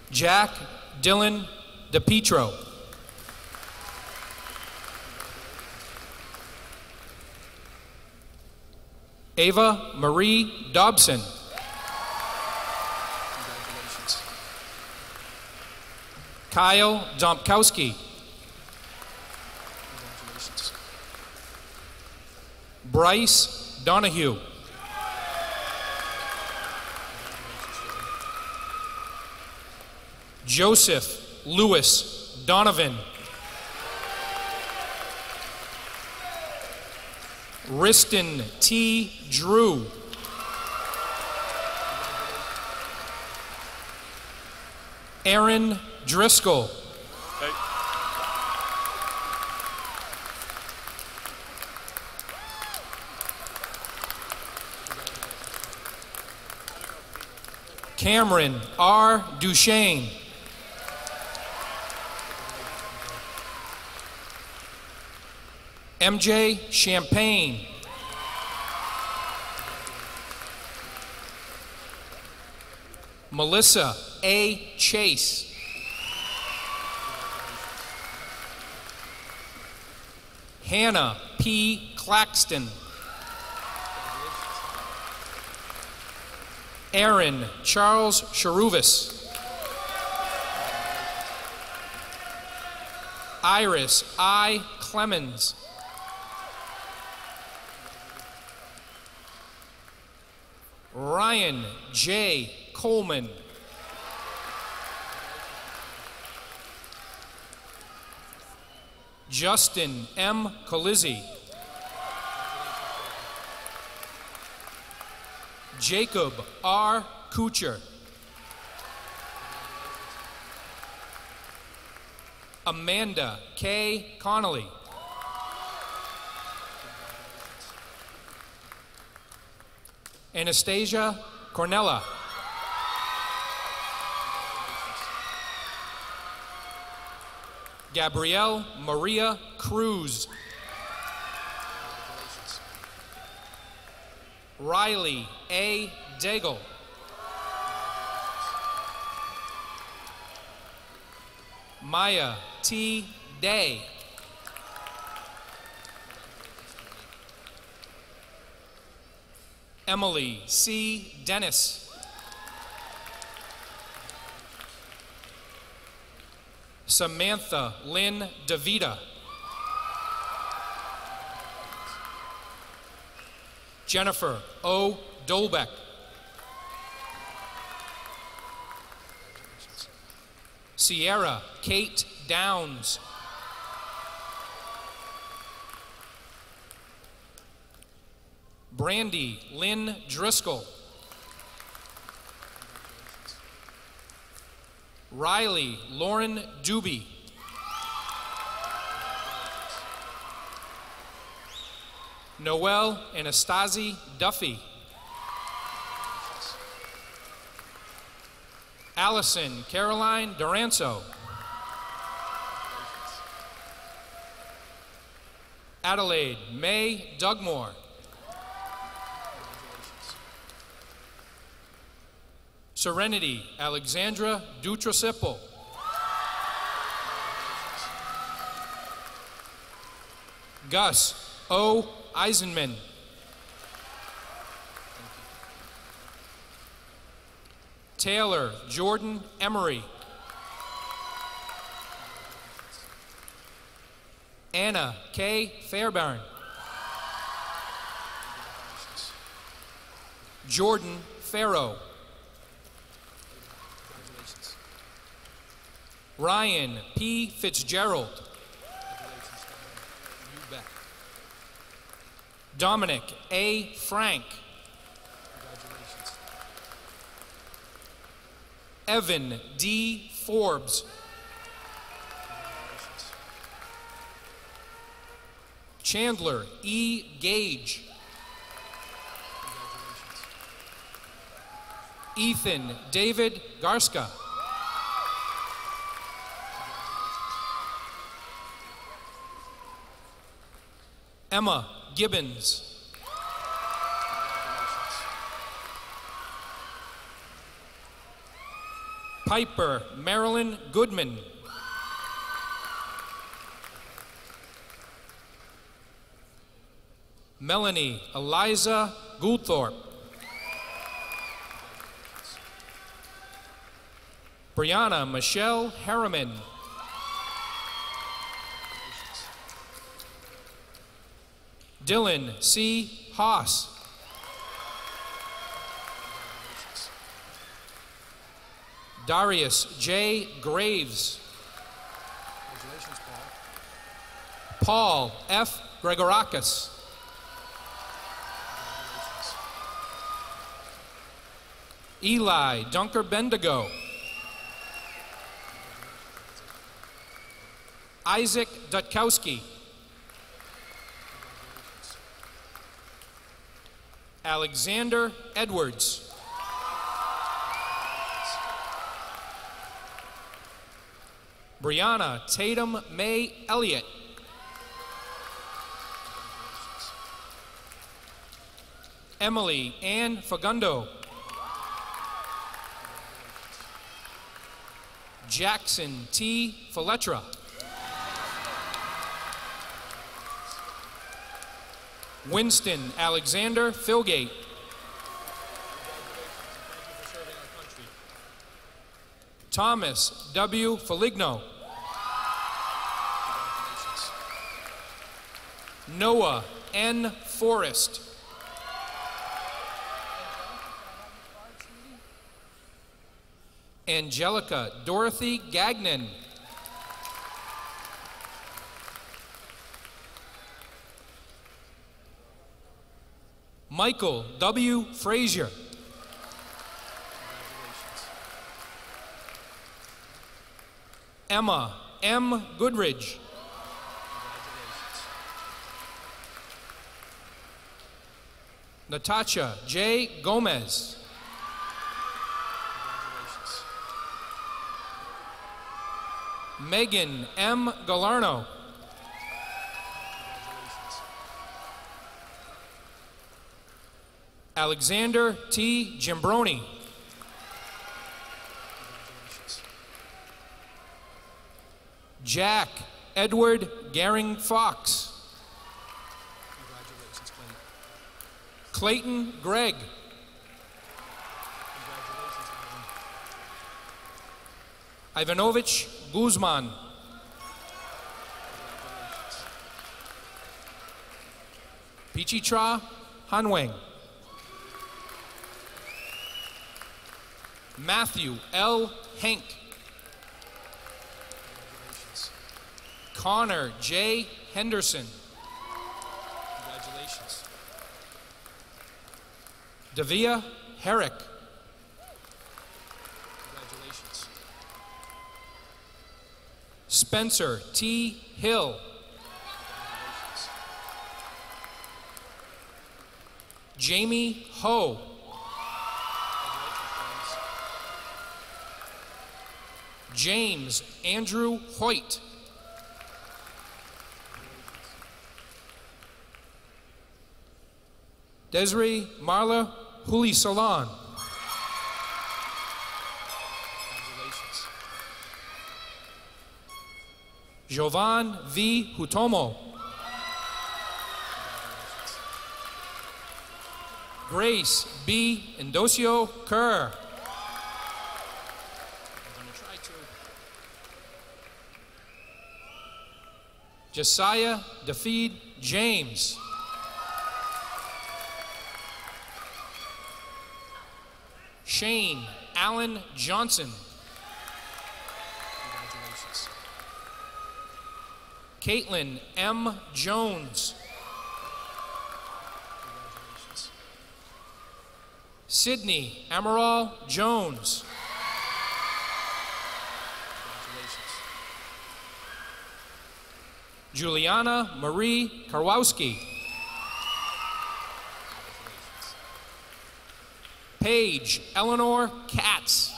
Jack Dylan DePietro. Ava Marie Dobson. Congratulations. Kyle Domkowski. Congratulations. Bryce Donahue. Joseph Lewis Donovan. Riston T. Drew. Aaron Driscoll. Okay. Cameron R. Duchesne. MJ Champagne. Melissa A. Chase. Hannah P. Claxton. Aaron Charles Cheruvis. Iris I. Clemens. Ryan J. Coleman. Justin M. Colizzi. Jacob R. Kucher. Amanda K. Connolly. Anastasia Cornella. Gabrielle Maria Cruz. Riley A. Daigle. Maya T. Day. Emily C. Dennis. Samantha Lynn DeVita. Jennifer O. Dolbeck. Sierra Kate Downs. Brandy Lynn Driscoll. Riley Lauren Doobie. Noelle Anastasi Duffy. Allison Caroline Duranzo. Adelaide May Dugmore. Serenity Alexandra Dutrasipple. Gus O. Eisenman. Taylor Jordan Emery. Anna K. Fairbairn. Jordan Farrow. Ryan P. Fitzgerald. Dominic A. Frank. Evan D. Forbes. Chandler E. Gage. Ethan David Garska. Emma Gibbons. Piper Marilyn Goodman. Melanie Eliza Goulthorpe. Brianna Michelle Harriman. Dylan C. Haas. Darius J. Graves. Paul F. Gregorakis. Eli Dunker Bendigo. Isaac Dutkowski. Alexander Edwards. Brianna Tatum May Elliott. Emily Ann Fagundo. Jackson T. Faletra. Winston Alexander Philgate. Thomas W. Feligno. Noah N. Forrest. Angelica Dorothy Gagnon. Michael W. Frazier. Emma M. Goodridge. Natasha J. Gomez. Megan M. Galarno. Alexander T. Gimbroni. Jack Edward Garing Fox. Clayton Gregg. Ivanovich Guzman. Pichitra Hanweng. Matthew L. Henk. Connor J. Henderson. Congratulations. Davia Herrick. Congratulations. Spencer T. Hill. Congratulations. Jamie Ho. James Andrew Hoyt. Desiree Marla Huli Salon. Congratulations. Jovan V. Hutomo. Grace B. Indosio Kerr. Josiah Dafid James. Shane Allen Johnson. Congratulations. Caitlin M. Jones. Congratulations. Sydney Amaral Jones. Juliana Marie Karwowski. Paige Eleanor Katz.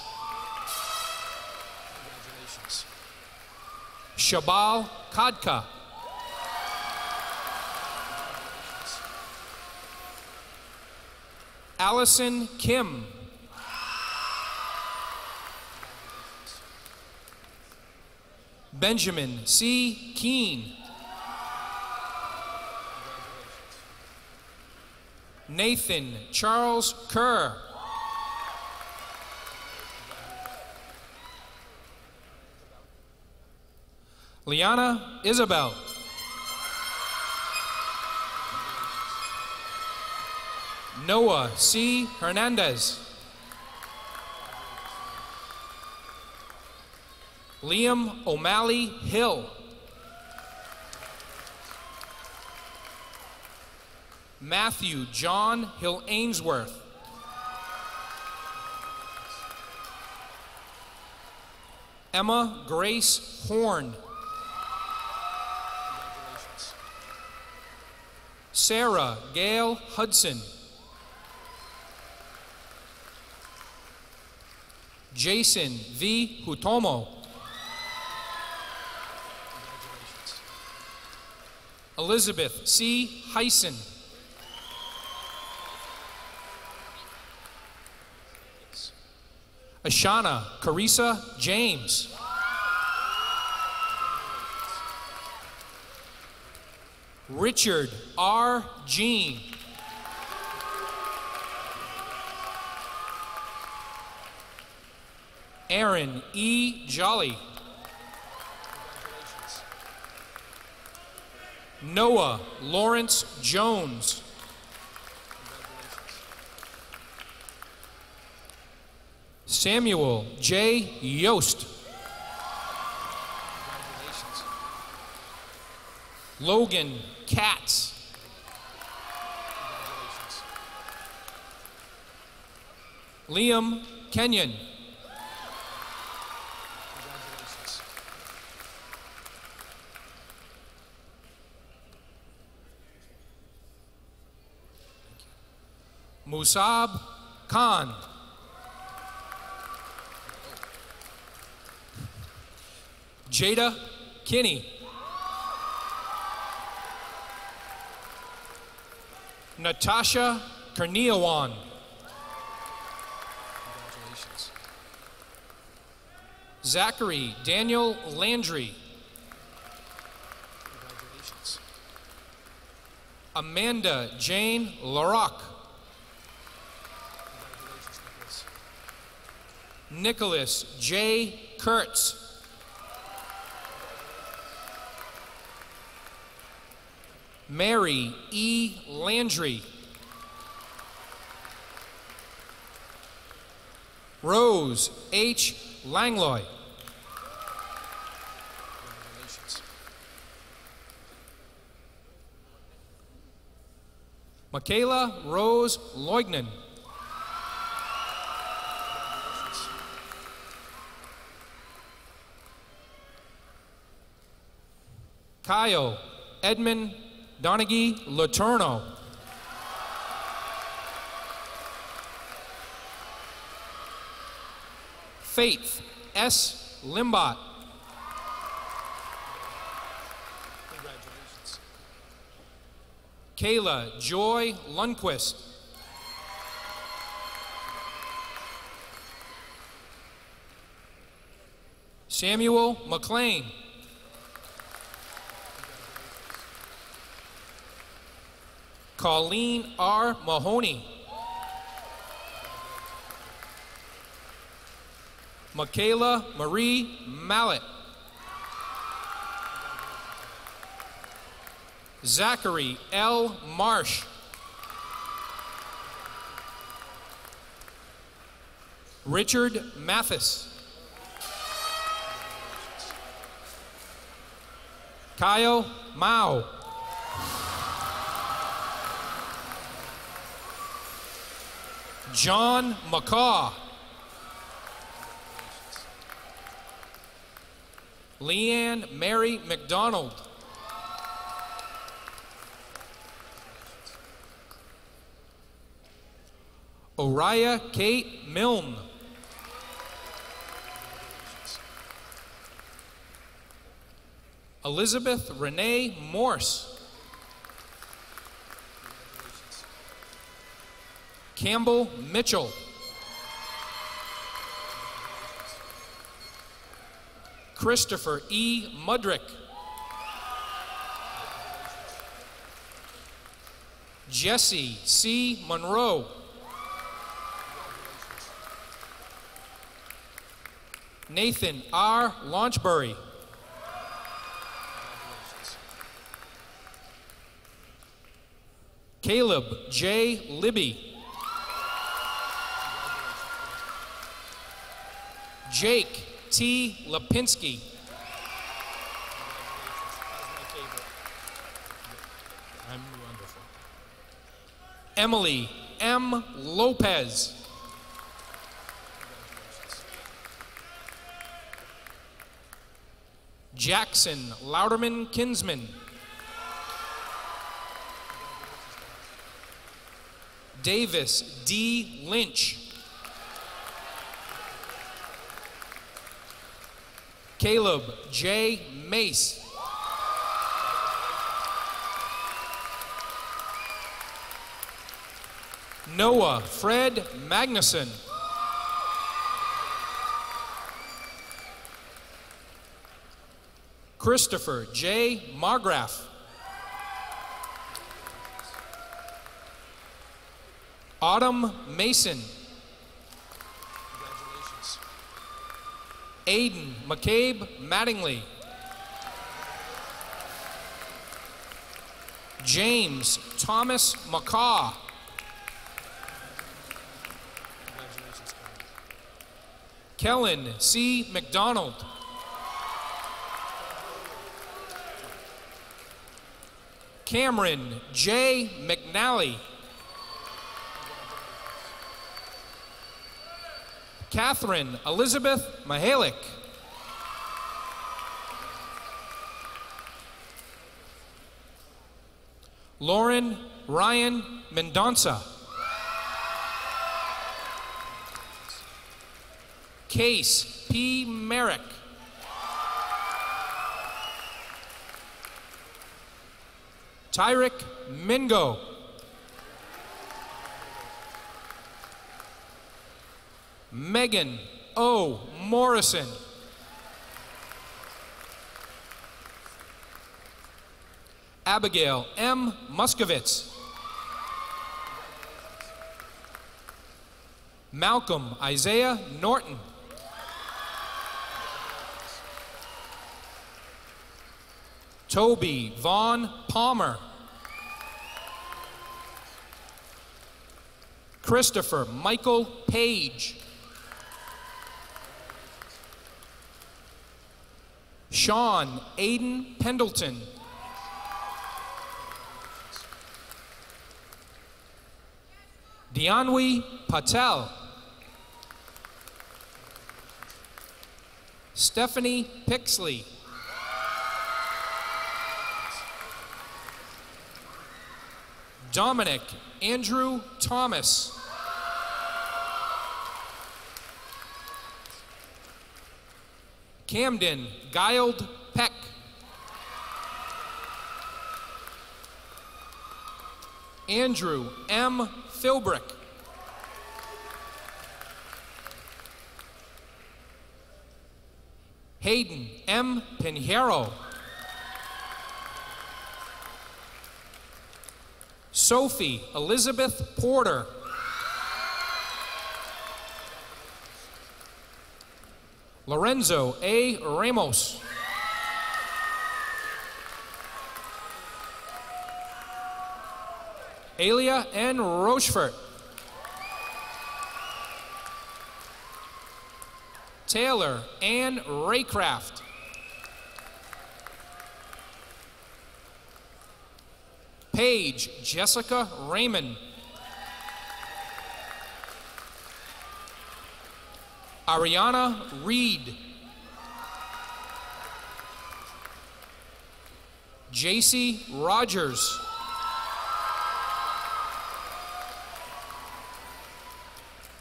Congratulations. Shabal Kadka. Allison Kim. Benjamin C. Keene. Nathan Charles Kerr. Liana Isabel. Noah C. Hernandez. Liam O'Malley Hill. Matthew John Hill Ainsworth. Emma Grace Horn. Sarah Gail Hudson. Jason V. Hutomo. Elizabeth C. Heisen. Ashana Carissa James. Richard R. Jean. Aaron E. Jolly. Noah Lawrence Jones. Samuel J. Yost. Logan Katz. Liam Kenyon. Musab Khan. Jada Kinney. Natasha Karniawan. Congratulations. Zachary Daniel Landry. Congratulations. Amanda Jane LaRock. Congratulations, Nicholas J. Kurtz. Mary E. Landry. Rose H. Langloy. Congratulations. Michaela Rose Leugnan. Kyle Edmund Donaghy Laterno. Faith S. Limbot. Congratulations. Kayla Joy Lundquist. Samuel McLean. Colleen R. Mahoney. Michaela Marie Mallet. Zachary L. Marsh. Richard Mathis. Kyle Mao. John McCaw. Leanne Mary McDonald. Oriah Kate Milne. Elizabeth Renee Morse. Campbell Mitchell. Christopher E. Mudrick. Jesse C. Monroe. Nathan R. Launchbury. Caleb J. Libby. Jake T. Lipinski. Emily M. Lopez. Jackson Louderman Kinsman. Davis D. Lynch. Caleb J. Mace. Noah Fred Magnuson. Christopher J. Margraf. Autumn Mason. Congratulations. Aiden McCabe Mattingly. James Thomas McCaw. Congratulations. Kellen C. McDonald. Cameron J. McNally. Catherine Elizabeth Mahalik. Lauren Ryan Mendonça. Case P. Merrick. Tyrick Mingo. Megan O. Morrison. Abigail M. Muskovitz. Malcolm Isaiah Norton. Toby Vaughn Palmer. Christopher Michael Page. Sean Aiden Pendleton. Dianwi Patel. Stephanie Pixley. Dominic Andrew Thomas. Camden Gild Peck. Andrew M. Philbrick. Hayden M. Pinheiro. Sophie Elizabeth Porter. Lorenzo A. Ramos. Alia N. Rochefort. Taylor Ann Raycraft. Paige Jessica Raymond. Ariana Reed. JC Rogers.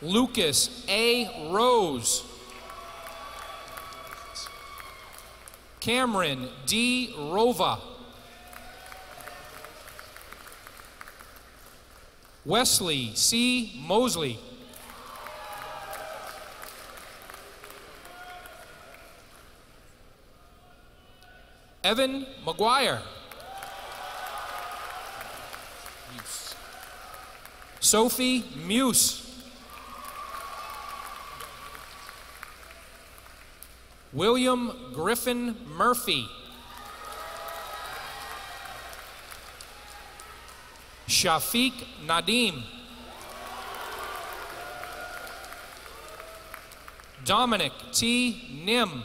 Lucas A. Rose. Cameron D. Rova. Wesley C. Mosley. Evan McGuire. Sophie Muse. William Griffin Murphy. Shafiq Nadim. Dominic T. Nim.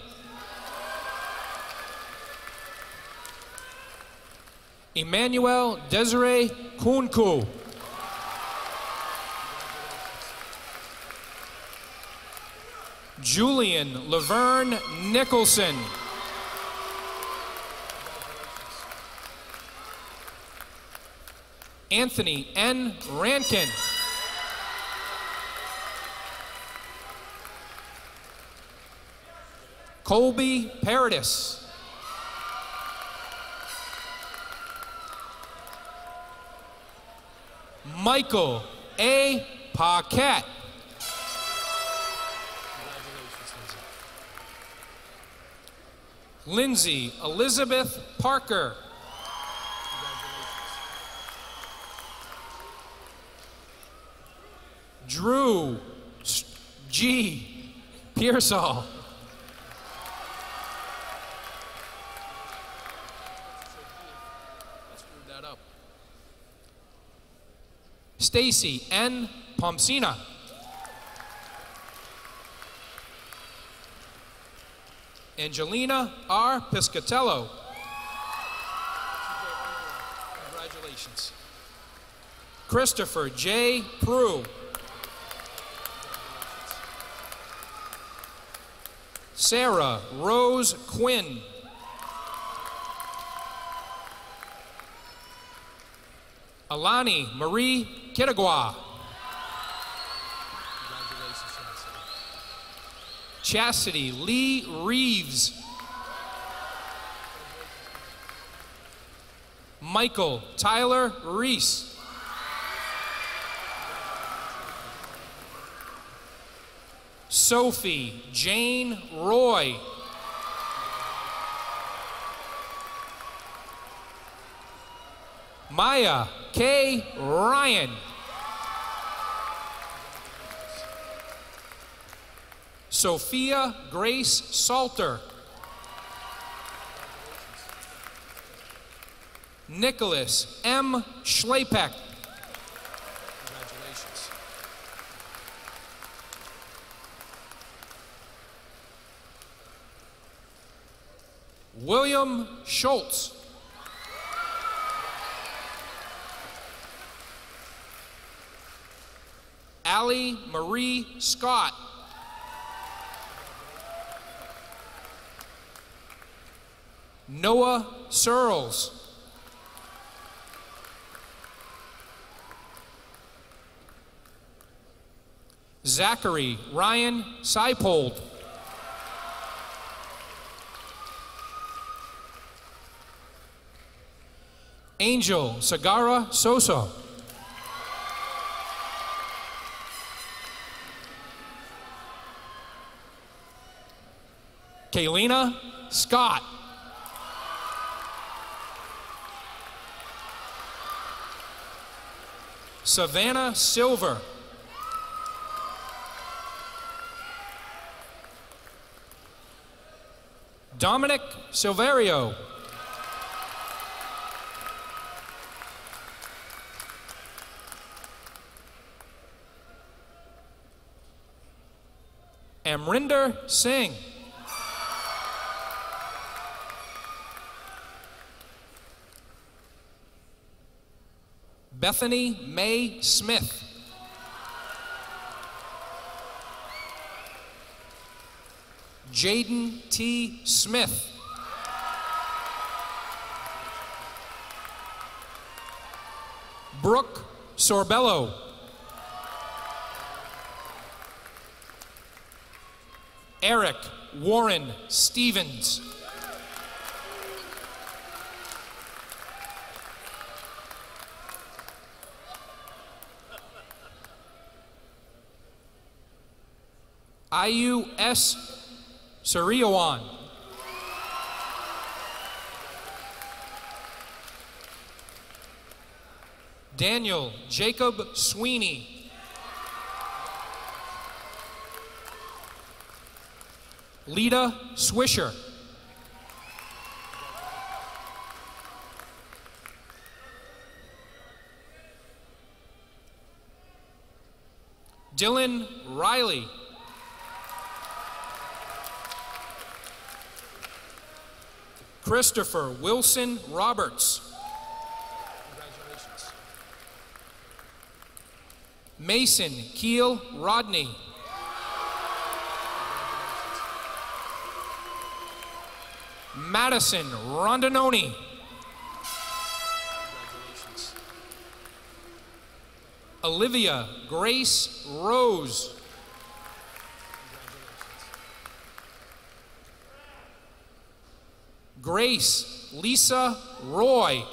Emmanuel Desiree Kunku. Julian Laverne Nicholson. Anthony N. Rankin. Colby Paradis. Michael A. Paquette. Lindsay Elizabeth Parker. Drew G. Pearsall. Stacy N. Pomsina. Angelina R. Piscatello. Congratulations. Christopher J. Prue. Sarah Rose Quinn. Alani Marie Kitagwa. Chastity Lee Michael Tyler Reese. Sophie Jane Roy. Maya K. Ryan. Sophia Grace Salter. Nicholas M. Schlepeck. Congratulations. William Schultz. Allie Marie Scott. Noah Searles. Zachary Ryan Seipold. Angel Sagara Sosa. Kaylina Scott. Savannah Silver. Dominic Silverio. Amrinder Singh. Bethany Mae Smith. Jaden T. Smith. Brooke Sorbello. Eric Warren Stevens. Ayu S. Sariawan. Daniel Jacob Sweeney. Lita Swisher. Dylan Riley. Christopher Wilson Roberts. Congratulations. Mason Keel Rodney. Madison Rondinoni. Congratulations. Olivia Grace Rose. Grace Lisa Roy.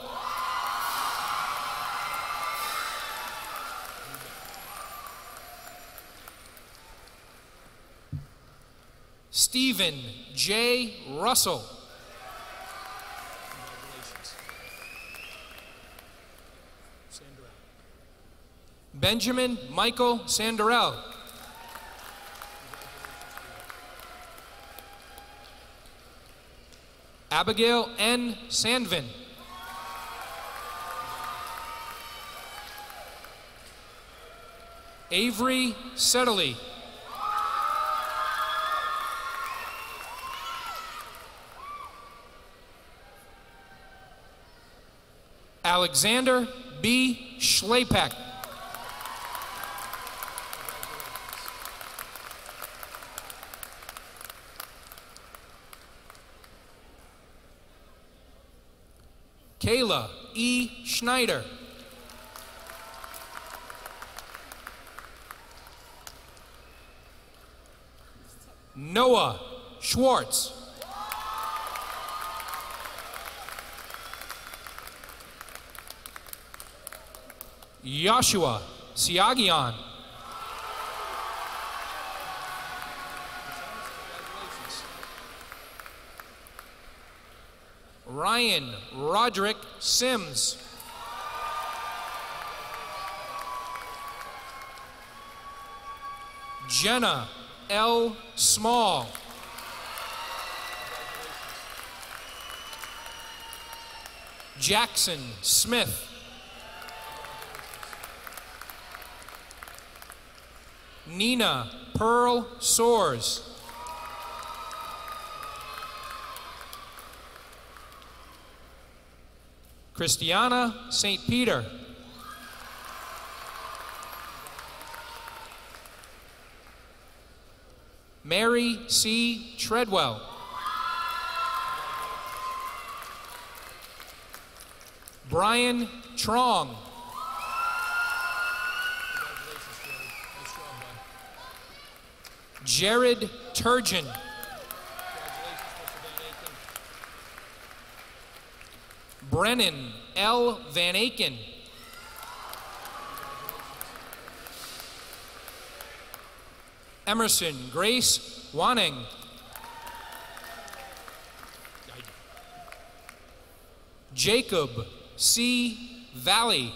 Stephen J. Russell. Benjamin Michael Sandarell. Abigail N. Sandvin. Avery Settley. Alexander B. Schlepeck. Kayla E. Schneider. Noah Schwartz. Joshua Siagian. Ryan Roderick Sims. Jenna L. Small. Jackson Smith. Nina Pearl Soares. Christiana St. Peter. Mary C. Treadwell. Brian Trong. Jared Turgeon. Brennan L. Van Aken. Emerson Grace Wanning. Jacob C. Valley.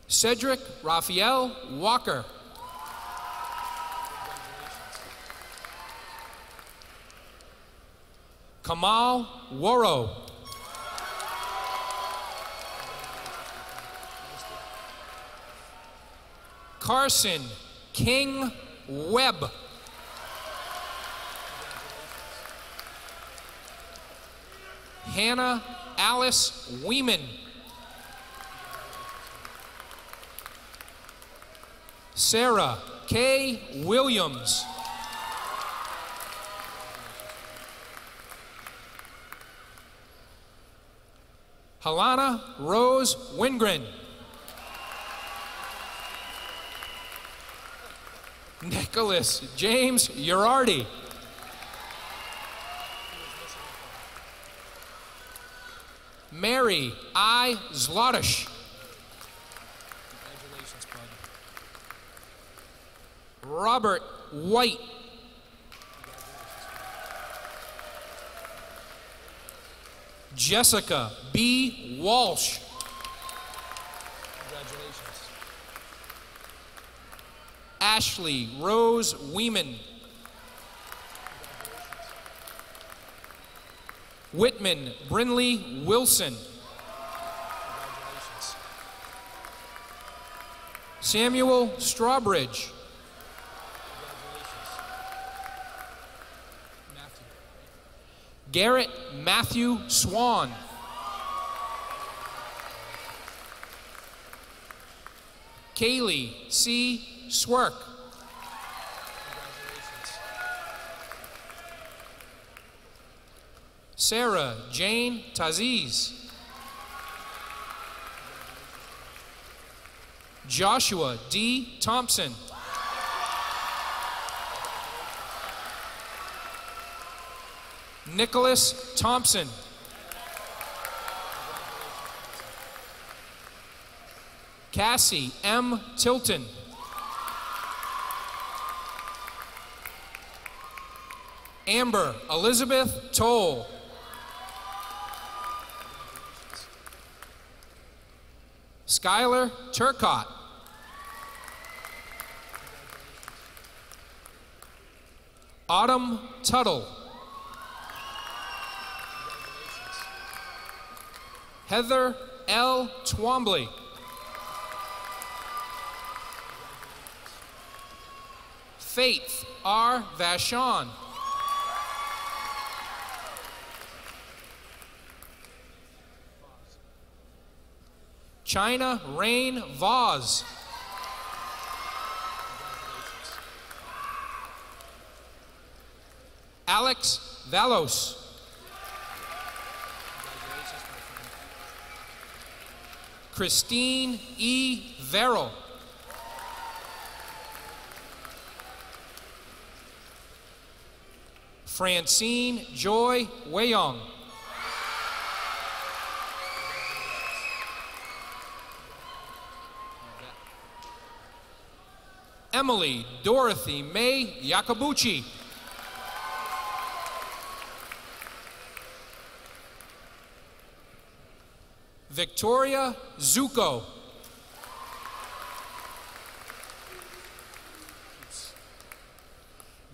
Cedric Raphael Walker. Kamal Woro. Carson King Webb. Hannah Alice Weeman. Sarah K. Williams. Helena Rose Wingren. Nicholas James Urardi. Mary I. Zlotish. Robert White. Jessica B. Walsh. Congratulations. Ashley Rose Weeman. Whitman Brinley Wilson. Samuel Strawbridge. Garrett Matthew Swan. Kaylee C. Swerk. Sarah Jane Taziz. Joshua D. Thompson. Nicholas Thompson. Cassie M. Tilton. Amber Elizabeth Toll. Skylar Turcott. Autumn Tuttle. Heather L. Twombly. Faith R. Vashon. China Rain Vaz. Alex Valos. Christine E. Verrill. Francine Joy Weyong. Emily Dorothy May Yacobucci. Victoria Zuko.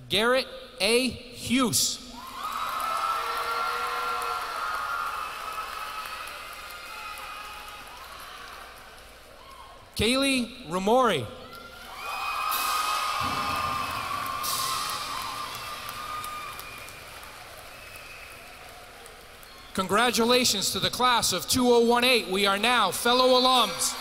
Garrett A. Hughes. Kaylee Ramori. Congratulations to the class of 2018. We are now fellow alums.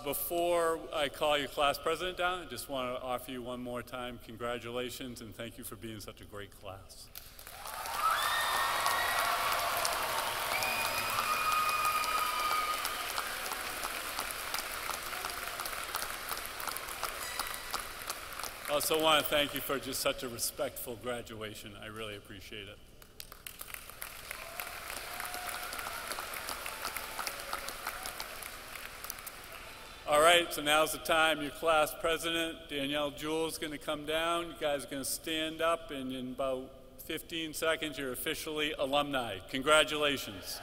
Before I call your class president down, I just want to offer you one more time congratulations and thank you for being such a great class. I also want to thank you for just such a respectful graduation. I really appreciate it. All right, so now's the time. Your class president, Danielle Jewell, is going to come down. You guys are going to stand up, and in about 15 seconds, you're officially alumni. Congratulations.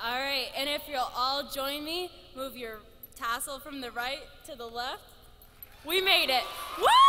All right, and if you'll all join me, move your tassel from the right to the left. We made it. Woo!